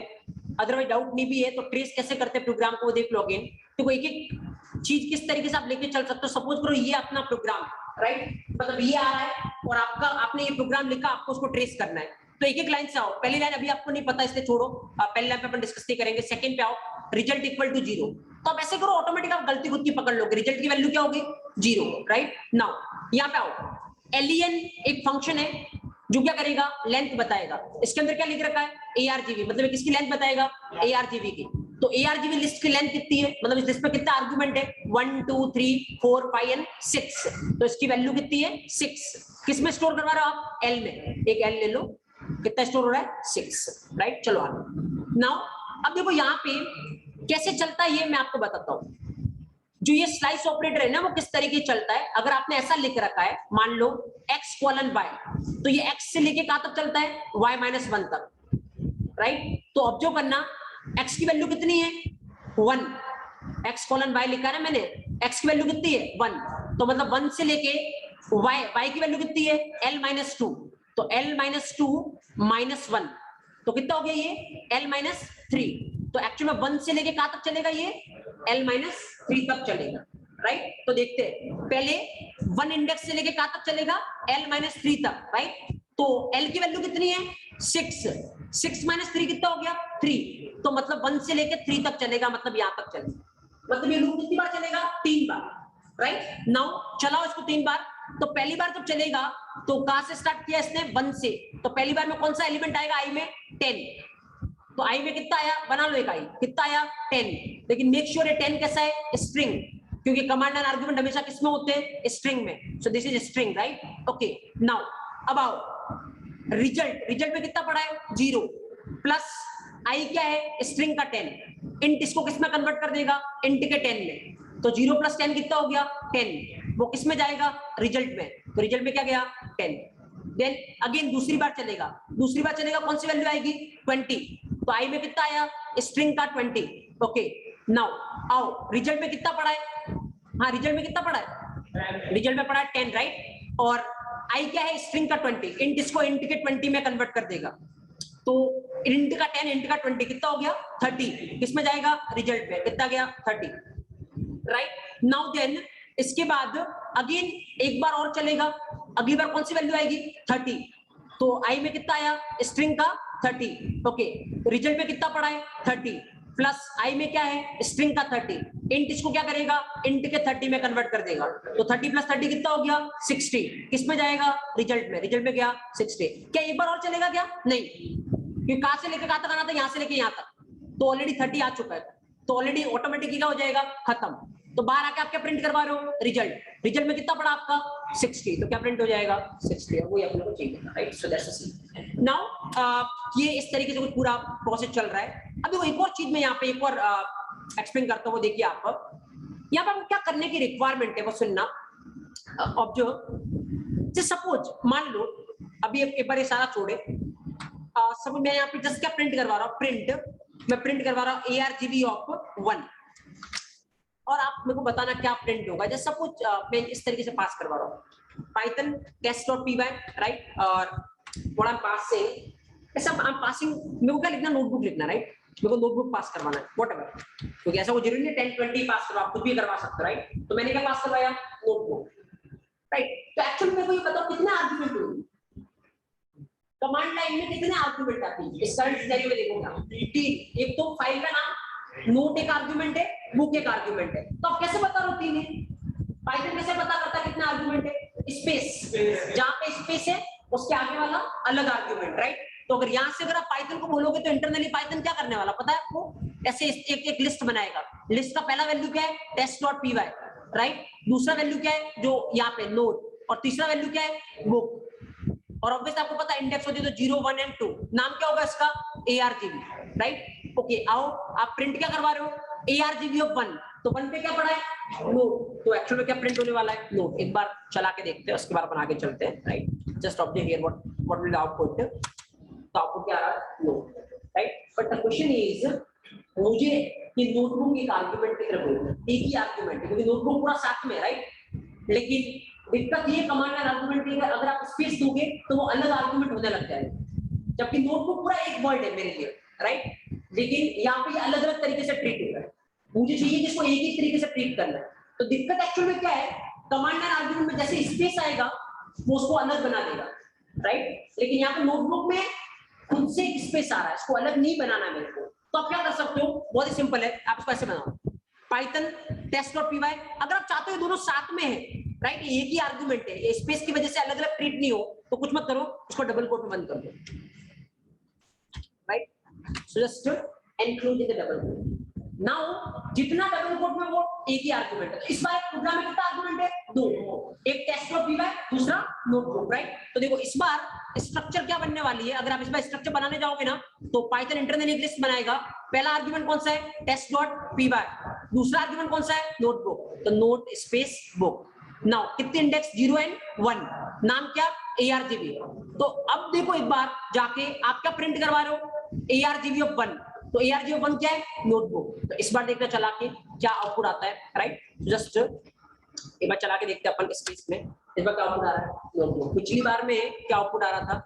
अदरवाइज डाउट नहीं भी है तो ट्रेस कैसे करते हैं प्रोग्राम को देख लो अगेन। तो एक एक चीज किस तरीके से आप लेके चल सकते हो। सपोज करो ये अपना प्रोग्राम, राइट, मतलब ये आ रहा है और आपने ये प्रोग्राम लिखा, आपको उसको ट्रेस करना है। तो एक एक लाइन से आओ, पहली लाइन अभी आपको नहीं पता इसलिए छोड़ो, पहली लाइन पे अपन डिस्कस नहीं करेंगे। सेकंड पे आओ, रिजल्ट इक्वल टू 0, तो आप ऐसे करो ऑटोमेटिक आप गलती खुद की पकड़ लोगे, रिजल्ट की वैल्यू क्या होगी 0, राइट। नाउ यहाँ पे आओ, len एक फंक्शन है जो क्या करेगा, लेंथ बताएगा। इसके अंदर क्या लिख रखा है argv, मतलब किसकी लेंथ बताएगा argv की। तो argv लिस्ट की लेंथ कितनी है, मतलब इस लिस्ट में कितना आर्गुमेंट है 1 2 3 4 5 एंड 6, तो इसकी वैल्यू कितनी है 6। किस में स्टोर करवा रहे हो आप, l में, एक l ले लो, कितना स्टोर हो रहा है 6, राइट। चलो आगे। नाउ अब देखो यहाँ पे कैसे चलता है ये मैं आपको बताता हूँ। जो ये स्लाइस ऑपरेटर है ना वो किस तरीके चलता है, अगर आपने ऐसा लिख रखा है मान लो x कोलन y, तो ये x से लेके कहां तक चलता है y माइनस 1 तक, राइट। तो अब जो करना, x की वैल्यू कितनी है 1, x कोलन y लिखा है ना मैंने, x की वैल्यू कितनी है 1, तो मतलब 1 से लेके y की वैल्यू कितनी है l माइनस 2, तो l माइनस 2 माइनस 1, तो कितना हो गया ये l माइनस 3। तो एक्चुअली में 1 से लेके कहां तक चलेगा ये l माइनस 3 तक चलेगा, राइट। तो देखते हैं पहले 1 इंडेक्स से लेके कहां तक चलेगा l माइनस 3 तक, राइट। तो l की वैल्यू कितनी है 6 माइनस 3 कितना हो गया 3, तो मतलब 1 से लेके 3 तक चलेगा, मतलब यहां तक चलेगा, मतलब ये लूप कितनी बार चलेगा 3 बार, राइट। नाउ चलाओ इसको 3 बार। तो पहली बार जब चलेगा तो कहां से स्टार्ट किया इसने 1 से, तो पहली बार में कौन सा एलिमेंट आएगा i में 10, तो i में कितना आया, बना लो एक i, कितना आया 10, लेकिन मेक श्योर ये 10 कैसा है स्ट्रिंग, क्योंकि कमांड एंड आर्गुमेंट हमेशा किस में होते हैं स्ट्रिंग में, so this is string, right. Okay, now अब आओ रिजल्ट में कितना पड़ा है 0 प्लस i क्या है स्ट्रिंग का 10, इंट इसको किस में कन्वर्ट कर देगा इंट के 10 में, तो 0 प्लस 10 कितना हो गया 10, वो किस में जाएगा रिजल्ट में, तो रिजल्ट में क्या गया 10। देन अगेन दूसरी बार चलेगा कौन सी वैल्यू आएगी 20, तो i में कितना आया स्ट्रिंग का 20, ओके। नाउ आओ रिजल्ट में कितना पड़ा है, हाँ रिजल्ट में कितना पड़ा है, रिजल्ट में पड़ा है 10, राइट। और i क्या है स्ट्रिंग का 20, इंट इसको इंट के 20 में कन्वर्ट कर देगा, तो इंट का 10 इंट का 20 कितना हो गया 30, किसमें जाएगा रिजल्ट में, कितना गया 30, राइट। नाउ देन इसके बाद अगेन एक बार और चलेगा, अगली बार कौन सी वैल्यू आएगी 30, तो i में कितना आया स्ट्रिंग का 30, ओके। रिजल्ट में कितना पड़ा है 30 प्लस i में क्या है स्ट्रिंग का 30, इंट इसको क्या करेगा इंट के 30 में कन्वर्ट कर देगा, तो 30 प्लस 30 कितना हो गया 60, किस में जाएगा रिजल्ट में गया 60। क्या एक बार और चलेगा क्या, नहीं, क्योंकि कहां से लेकर कहां तक आना था, यहां से लेकर यहां तक, तो ऑलरेडी 30 आ चुका है, तो ऑलरेडी ऑटोमेटिकली क्या हो जाएगा, खत्म। तो बाहर आके आप क्या प्रिंट करवा रहे हो, रिजल्ट। रिजल्ट में कितना पड़ा आपका 60, तो क्या प्रिंट हो जाएगा 60, और वही अपने को चाहिए था, right. So that's it. Now ये इस तरीके से कुछ पूरा प्रोसेस चल रहा है। अब देखो एक और चीज में यहाँ पे एक और एक्सप्लेन करता हूँ, वो देखिए आप यहाँ पर क्या करने की रिक्वायरमेंट है वो सुनना। ऑब्जर्व, सपोज मान लो अभी एक बार ये सारा छोड़े, सब मैं यहाँ पे जस्ट क्या प्रिंट करवा रहा हूँ, मैं प्रिंट करवा रहा हूँ ARGB ऑफ 1, और आप मेरे को बताना क्या प्रिंट होगा। जैसे सपोज मैं इस तरीके से पास करवा रहा हूँ पाइथन test.py, राइट, और व्हाट आई एम पासिंग, ऐसा आई एम पासिंग, मेरे को क्या लिखना, नोटबुक लिखना, राइट, मेरे को नोटबुक पास करवाना है, व्हाटएवर, क्योंकि ऐसा वो जरूरी नहीं 10 20 पास करवा, आप कुछ भी करवा सकते हो, राइट। तो मैंने क्या पास करवाया, नोटबुक, राइट। तो एक्चुअली मेरे को ये बताओ कितने आर्गुमेंट होंगे कमांड लाइन में, कितने आर्गुमेंट आते हैं इस करंट सिनेरियो में, देखो 3। एक तो फाइल का नाम, नोट एक आर्गुमेंट है, बुक एक आर्गुमेंट है, तो आप कैसे बता रहे हो 3 है? पाइथन कैसे पता करता है कितना आर्गुमेंट है? स्पेस, जहां पे स्पेस है उसके आगे वाला अलग आर्गुमेंट, राइट। तो अगर यहां से अगर आप पाइथन को बोलोगे तो इंटरनली पाइथन क्या करने वाला पता है आपको, ऐसे एक लिस्ट बनाएगा। लिस्ट का पहला वैल्यू क्या है, test.py, राइट। दूसरा वैल्यू क्या है, जो यहाँ पे नोट, और तीसरा वैल्यू क्या है, बुक। और ऑब्वियसली आपको पता है इंडेक्स होती है तो 0 1 और 2, नाम क्या होगा इसका, ARGB, राइट। ओके, आओ आप प्रिंट क्या करवा रहे हो, ARGB ऑफ 1, तो 1 पे क्या पड़ा है, नोट। तो एक्चुअली में क्या प्रिंट होने वाला है, नोट। एक बार चला के देखते हैं, उसके बाद अपन आगे चलते हैं, right. Just observe here what will output, तो आपको क्या आ रहा है, note, right. But the question is, मुझे कि नोटबुक एक आर्गुमेंट की तरफ बोलना, एक ही आर्गुमेंट है क्योंकि नोटबुक पूरा साथ में, राइट। लेकिन दिक्कत ये कमांड लाइन आर्गुमेंट की है, अगर आप स्पेस दोगे तो वो अलग आर्गुमेंट होने लग जाएगा, जबकि नोटबुक पूरा एक वर्ड है मेरे लिए, राइट। लेकिन यहाँ पे अलग अलग तरीके से ट्रीट होगा, मुझे चाहिए कि इसको एक ही तरीके से ट्रीट करना है। तो दिक्कत एक्चुअली में क्या है, कमांड लाइन आर्गुमेंट में जैसे स्पेस आएगा वो उसको अलग बना देगा, राइट। लेकिन यहाँ पे नोटबुक में खुद से एक स्पेस आ रहा है, इसको अलग नहीं बनाना है मेरे को। तो आप क्या कर सकते हो, बहुत ही सिंपल है, आप इसको ऐसे बनाओ, पाइथन test.py। अगर आप चाहते हो दोनों साथ में है, राइट, एक ही आर्गुमेंट है, स्पेस की वजह से अलग अलग ट्रीट नहीं हो, तो कुछ मत करो, उसको डबल कोट में बंद कर दो, right. So just include in the double quote. Now जितना डबल कोट में वो एक ही आर्गुमेंट है, तो इस बार प्रोग्राम में कितना आर्गुमेंट है, 2, एक test.py, दूसरा नोटबुक, राइट। तो देखो इस बार स्ट्रक्चर क्या बनने वाली है, अगर आप इस बार स्ट्रक्चर बनाने जाओगे ना तो पाइथन इंटरनली एक लिस्ट बनाएगा। पहला आर्गुमेंट कौन सा है, test.py, दूसरा आर्गुमेंट कौन सा है, नोटबुक, तो नोट स्पेस बुक। नाउ कितने इंडेक्स, 0 और 1, नाम क्या, ARGB। तो अब देखो एक बार जाके आप क्या प्रिंट करवा रहे हो, ARGB ऑफ 1, तो ARGB ऑफ 1 क्या है, नोटबुक। तो इस बार देखना चला के क्या आउटपुट आता है, राइट। जस्ट एक बार चला के देखते हैं अपन स्पेस में, इस बार क्या आउटपुट आ रहा है, नोटबुक। पिछली बार में क्या आउटपुट आ रहा था,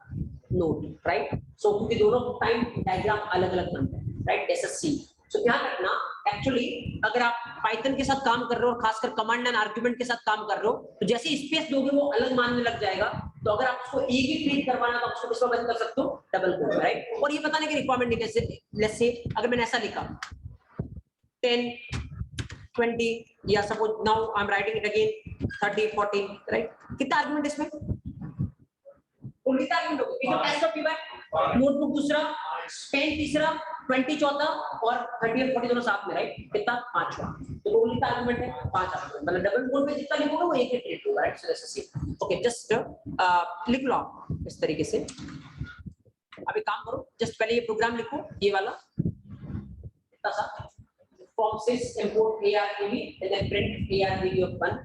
नोट, राइट। सो क्योंकि दोनों टाइम डायग्राम अलग अलग बनते हैं, राइट, SSC। तो ध्यान रखना, एक्चुअली अगर आप पाइथन के साथ काम कर रहे हो और खासकर कमांड लाइन आर्गुमेंट के साथ काम कर रहे हो, तो जैसे स्पेस दोगे वो अलग मानने लग जाएगा। तो अगर आप उसको एक ही ट्रीट करवाना तो आप उसको किस बंद कर सकते हो, डबल कोट, राइट। और ये बताने की रिक्वायरमेंट नहीं, जैसे लेट्स से अगर मैंने ऐसा लिखा 10 20, या suppose now I am writing it again 30 40, right, कितना आर्गुमेंट इसमें, कितना आर्गुमेंट होगा, एक तो test.py, नोटबुक दूसरा, पेन तीसरा, 20 चौथा, और 30 और 40 दोनों साथ में, राइट, कितना, 5। तो वो कितना आर्गुमेंट है, 5 आर्गुमेंट, मतलब डबल कोट पे जितना लिखोगे वो एक ही ट्रीट होगा, right. So let's see, okay, just लिख लो आप इस तरीके से। अब एक काम करो, जस्ट पहले ये प्रोग्राम लिखो, ये वाला इतना सा, from sys import ARGB and then print ARGB of 1.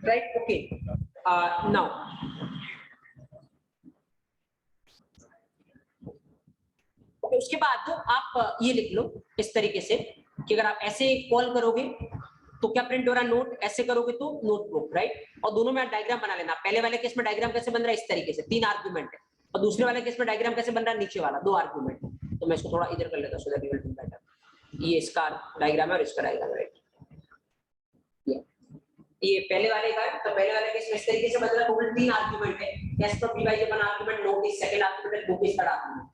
Right, okay. Now okay, उसके बाद आप ये लिख लो इस तरीके से कि अगर आप ऐसे कॉल करोगे तो क्या प्रिंट हो रहा है, नोट, ऐसे करोगे तो नोटबुक, राइट। और दोनों में डायग्राम बना लेना। पहले वाले केस में डायग्राम कैसे बन रहा है, इस तरीके से 3 आर्गुमेंट है, और दूसरे वाले केस में डायग्राम कैसे बन रहा है, नीचे वाला 2 आर्गुमेंट। तो मैं इसको थोड़ा इधर कर लेता हूं so that you will be better. ये इसका डायग्राम है और इसका डायग्राम है, राइट। ये पहले वाले का है, तो पहले वाले केस में इस तरीके से बदला, टोटल 3 आर्गुमेंट है, एस पर P by upon argument, note इस सेकंड आर्गुमेंट, बुक इस third argument.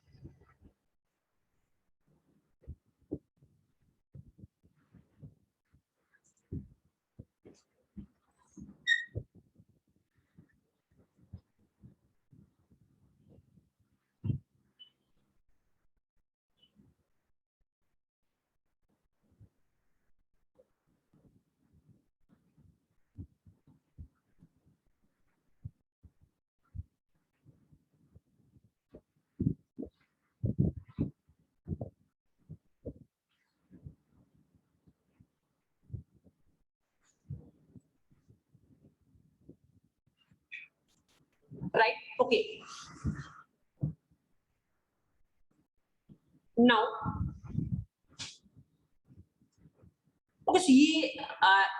Right, okay, now okay, so ये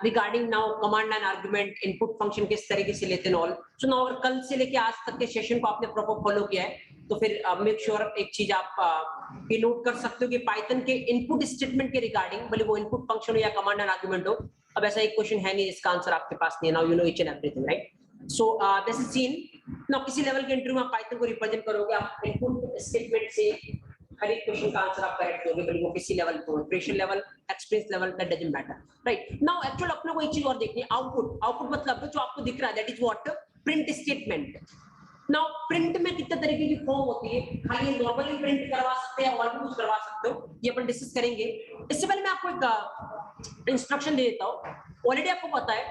regarding now command and argument input function किस तरीके से लेते हैं ऑल, सो नाउ अगर कल से लेके आज तक के सेशन को आपने प्रॉपर फॉलो किया है तो फिर मेक श्योर एक चीज आप ये नोट कर सकते हो कि पाइथन के इनपुट स्टेटमेंट के रिगार्डिंग, भले वो इनपुट फंक्शन हो या कमांड एंड आर्गुमेंट हो, अब ऐसा एक क्वेश्चन है नहीं जिसका आंसर आपके पास नहीं है, now you know each and everything, right? So this is seen now, किसी लेवल के इंटरव्यू में आप पाइथन को रिप्रेजेंट करोगे, आप इनपुट स्टेटमेंट से हर एक क्वेश्चन का आंसर आप करेक्ट दोगे, भले वो किसी लेवल को, pressure level, experience level, that doesn't matter, right? Now actual अपने को एक चीज और देखनी है, आउटपुट। आउटपुट मतलब जो आपको दिख रहा है that is what, print statement. Now print में कितने तरीके की फॉर्म होती है, खाली नॉर्मली प्रिंट करवा सकते हैं और भी कुछ करवा सकते हो, ये अपन डिस्कस करेंगे। इससे पहले मैं आपको एक इंस्ट्रक्शन दे देता हूँ। ऑलरेडी आपको पता है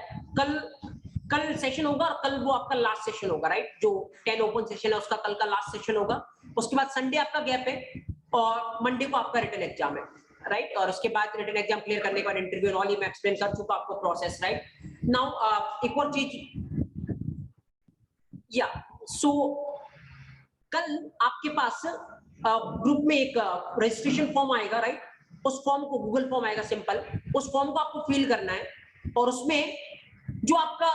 कल सेशन होगा और कल वो आपका लास्ट सेशन होगा, राइट? जो 10 ओपन सेशन है उसका कल का लास्ट सेशन होगा, उसके बाद संडे आपका गैप है और मंडे को आपका रिटन एग्जाम है, राइट? और उसके बाद रिटन एग्जाम क्लियर करने के बाद इंटरव्यू और ऑल ये मैं एक्सप्लेन कर चुका आपको प्रोसेस, राइट? नाउ एक और चीज, या सो कल आपके पास ग्रुप में एक रजिस्ट्रेशन फॉर्म आएगा, राइट? उस फॉर्म को, गूगल फॉर्म आएगा सिंपल, उस फॉर्म को आपको फिल करना है और उसमें जो आपका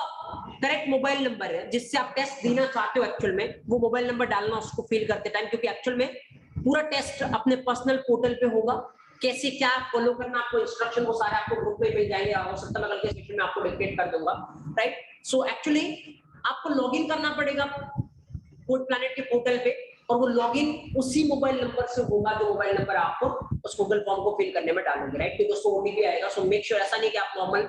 करेक्ट मोबाइल नंबर है जिससे आप टेस्ट देना चाहते हो एक्चुअल में, वो मोबाइल नंबर डालना उसको फिल करते टाइम, क्योंकि एक्चुअल में पूरा टेस्ट अपने पर्सनल पोर्टल पे होगा। कैसे क्या फॉलो करना, आपको इंस्ट्रक्शन वो सारे आपको ग्रुप में मिल जाएंगे, हो सकता है मैं कल के सेशन में आपको डिक्टेट कर दूंगा, राइट? सो एक्चुअली आपको लॉगिन करना पड़ेगा कोड प्लैनेट के पोर्टल पे, और वो लॉगिन उसी मोबाइल नंबर से होगा जो मोबाइल नंबर आपको उस गूगल फॉर्म को फिल करने में डालोगे, राइट? क्योंकि उसको ओटीपी आएगा। सो मेक श्योर, ऐसा नहीं कि आप नॉर्मल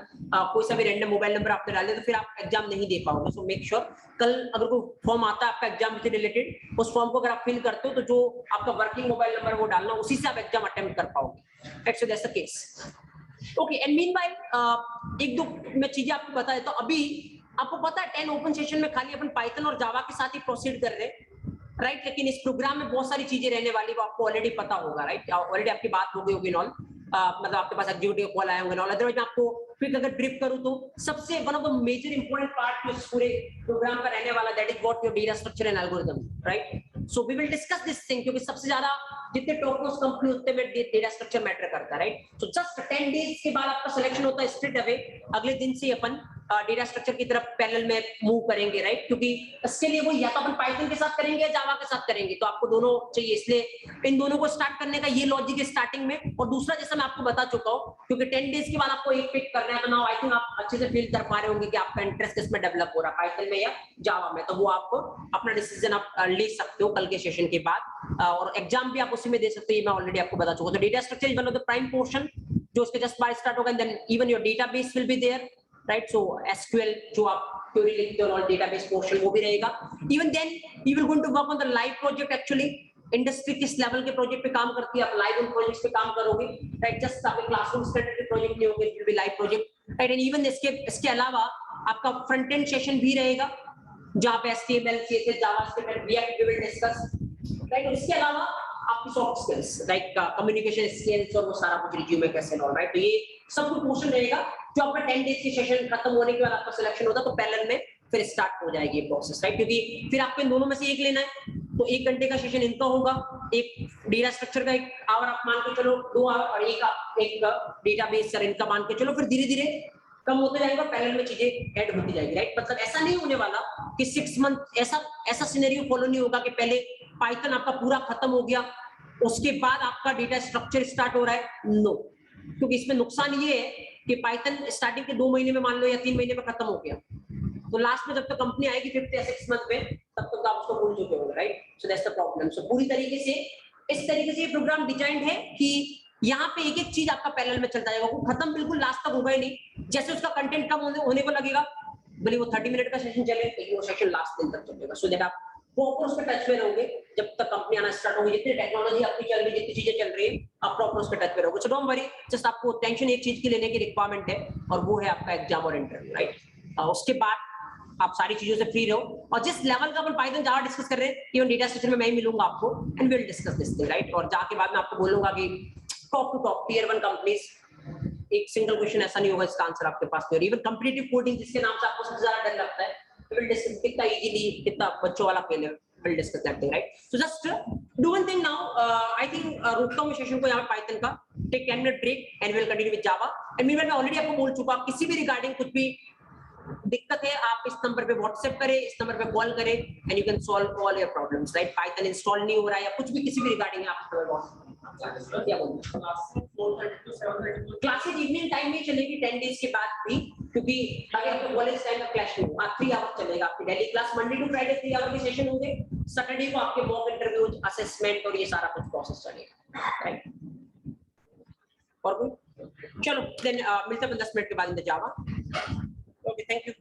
कोई सा भी रैंडम मोबाइल नंबर आपने डाल दिया तो फिर आप एग्जाम नहीं दे पाओगे। सो मेक श्योर कल अगर कोई फॉर्म आता है आपका एग्जाम से रिलेटेड, उस फॉर्म को अगर आप फिल करते हो तो जो आपका वर्किंग मोबाइल नंबर वो डालना, उसी से आप एग्जाम अटेम्प्ट कर पाओगे, right? So that's the case, okay. And meanwhile एक दो मैं चीजें आपको बता देता हूं। अभी आपको पता है 10 ओपन सेशन में खाली अपन पाइथन और जावा के साथ ही प्रोसीड कर रहे हैं, राइट? लेकिन इस प्रोग्राम में बहुत सारी चीजें रहने वाली, वो आपको ऑलरेडी पता होगा, राइट? ऑलरेडी आपकी बात हो गई होगी नॉल, मतलब आपके पास एग्जीक्यूटिव कॉल आए होंगे नॉल। अदरवाइज मैं आपको क्विक अगर ड्रिप करूं तो सबसे one of the major important part जो इस पूरे प्रोग्राम का रहने वाला, that is what your data structure and algorithm, right? So we will discuss this thing, क्योंकि सबसे ज्यादा जितने टॉपर्स कंपनी उतने में डेटा स्ट्रक्चर मैटर करता है, राइट? सो जस्ट 10 डेज के बाद आपका सिलेक्शन होता है स्ट्रेट अवे, अगले दिन से अपन डेटा स्ट्रक्चर की तरफ पैरेलल में मूव करेंगे, राइट? क्योंकि इसके लिए वो या तो अपन पाइथन के साथ करेंगे या जावा के साथ करेंगे, तो आपको दोनों चाहिए, इसलिए इन दोनों को स्टार्ट करने का ये लॉजिक है स्टार्टिंग में। और दूसरा, जैसा मैं आपको बता चुका हूँ, क्योंकि 10 डेज के बाद आपको एक पिक करना है, तो नाउ आई थिंक आप अच्छे से फील कर पा रहे होंगे कि आपका इंटरेस्ट किसमें डेवलप हो रहा है, पाइथन में या जावा में। तो वो आप अपना डिसीजन आप ले सकते हो कल के सेशन के बाद, और एग्जाम भी आप उसी में दे सकते हो, ये मैं ऑलरेडी आपको बता चुका हूं। तो data structure is one of the prime portion जो उसके जस्ट बाय स्टार्ट होगा, then even your database will be there, right? So SQL जो आप क्वेरी लिखते हो और डेटाबेस पोर्शन वो भी रहेगा। Even then we will going to work on the live project. Actually industry किस लेवल के प्रोजेक्ट पे काम करती है, आप लाइव उन प्रोजेक्ट्स पे काम करोगे, राइट? जस्ट आपके क्लासरूम स्टैंडर्ड के प्रोजेक्ट नहीं होंगे, it will be live project, right? And even इसके अलावा आपका फ्रंट एंड सेशन भी रहेगा जहां पे HTML, CSS, JavaScript, React we will discuss, right? और इसके अलावा आपकी soft skills, like communication skills और वो सारा कुछ रिज्यूमे कैसे लो, राइट? तो ये सब कुछ पोर्शन रहेगा जो आपका 10 डेज की सेशन खत्म होने के बाद आपका सिलेक्शन होता है, तो पैरेलल में फिर स्टार्ट हो जाएगी ये प्रोसेस, राइट? क्योंकि फिर आपको इन दोनों में से एक लेना है, तो 1 घंटे का सेशन इनका होगा, एक डेटा स्ट्रक्चर का 1 आवर आप मान के चलो, 2 आवर, और एक डेटाबेस सर इनका मान के चलो, फिर धीरे धीरे कम होते जाएगा, पैरेलल में चीजें ऐड होती जाएगी, राइट? मतलब ऐसा नहीं होने वाला कि 6 मंथ ऐसा सिनेरियो फॉलो नहीं होगा कि पहले पाइथन आपका पूरा खत्म हो गया उसके बाद आपका डेटा स्ट्रक्चर स्टार्ट हो रहा है, नो। क्योंकि इसमें नुकसान ये है कि पाइथन स्टार्टिंग के 2 महीने में मान लो या 3 महीने में खत्म हो गया, तो लास्ट में जब तक कंपनी आएगी 5th या 6th मंथ में, तब तक आप उसको भूल चुके होंगे, right? So that's the problem. So पूरी तरीके से इस तरीके से ये प्रोग्राम डिजाइंड है कि यहाँ पे एक एक चीज आपका पैरेलल में चलता जाएगा, वो खत्म बिल्कुल लास्ट तक होगा ही नहीं। जैसे उसका कंटेंट कम होने को लगेगा, भले वो 30 मिनट का सेशन चले, लेकिन वो सेशन लास्ट दिन तक चलेगा, सो दैट आप प्रॉपर उसके टच में रहोगे जब तक कंपनी आना स्टार्ट होगी। जितनी टेक्नोलॉजी आपकी चल रही है, जितनी चीजें चल रही है, आप प्रॉपर उसके टच में रहोगे। सो डोंट वरी, जस्ट आपको टेंशन एक चीज की लेने की रिक्वायरमेंट है, और वो है आपका एग्जाम और इंटरव्यू, राइट? उसके बाद आप सारी चीजों से फ्री रहो। और जिस लेवल का अपन पाइथन जावा डिस्कस कर रहे हैं, इवन डेटा स्ट्रक्चर में मैं ही मिलूंगा आपको, and will discuss this thing, right? और जाके बाद में आपको बोलूंगा कि top to top tier 1 companies, एक सिंगल क्वेश्चन ऐसा नहीं होगा इसका आंसर आपके पास नहीं। इवन कॉम्पिटिटिव कोडिंग जिसके नाम से आपको सबसे ज्यादा डर लगता है, विल डिस्कस कितना इजीली, कितना बच्चों वाला खेल है, will discuss that thing, right? So just do one thing now, I think रोकता हूं सेशन को यहाँ पाइथन का, take 10 minute break and will continue with Java. And meanwhile मैं ऑलरेडी आपको बोल चुका, किसी भी रिगार्डिंग कुछ भी दिक्कत है, आप इस नंबर पे व्हाट्सएप करें, इस नंबर पे कॉल करें, and you can solve all your problems, right? Python install नहीं हो रहा है या कुछ भी, किसी भी रिगार्डिंग आप क्या बोलते हैं? क्लासेज इवनिंग टाइम में चलेगी 10 डेज के बाद भी, क्योंकि अगर कॉलेज टाइम का क्लैश नहीं होगा, 3 आवर चलेगा आपकी daily class. Monday to Friday 3 hour के सेशन होंगे, सैटरडे को आपके मॉक इंटरव्यूज, असेसमेंट और ये सारा कुछ प्रोसेस चलेगा, राइट? और कोई? चलो देन मिलते हैं 10 मिनट के बाद in the Java. Okay, thank you.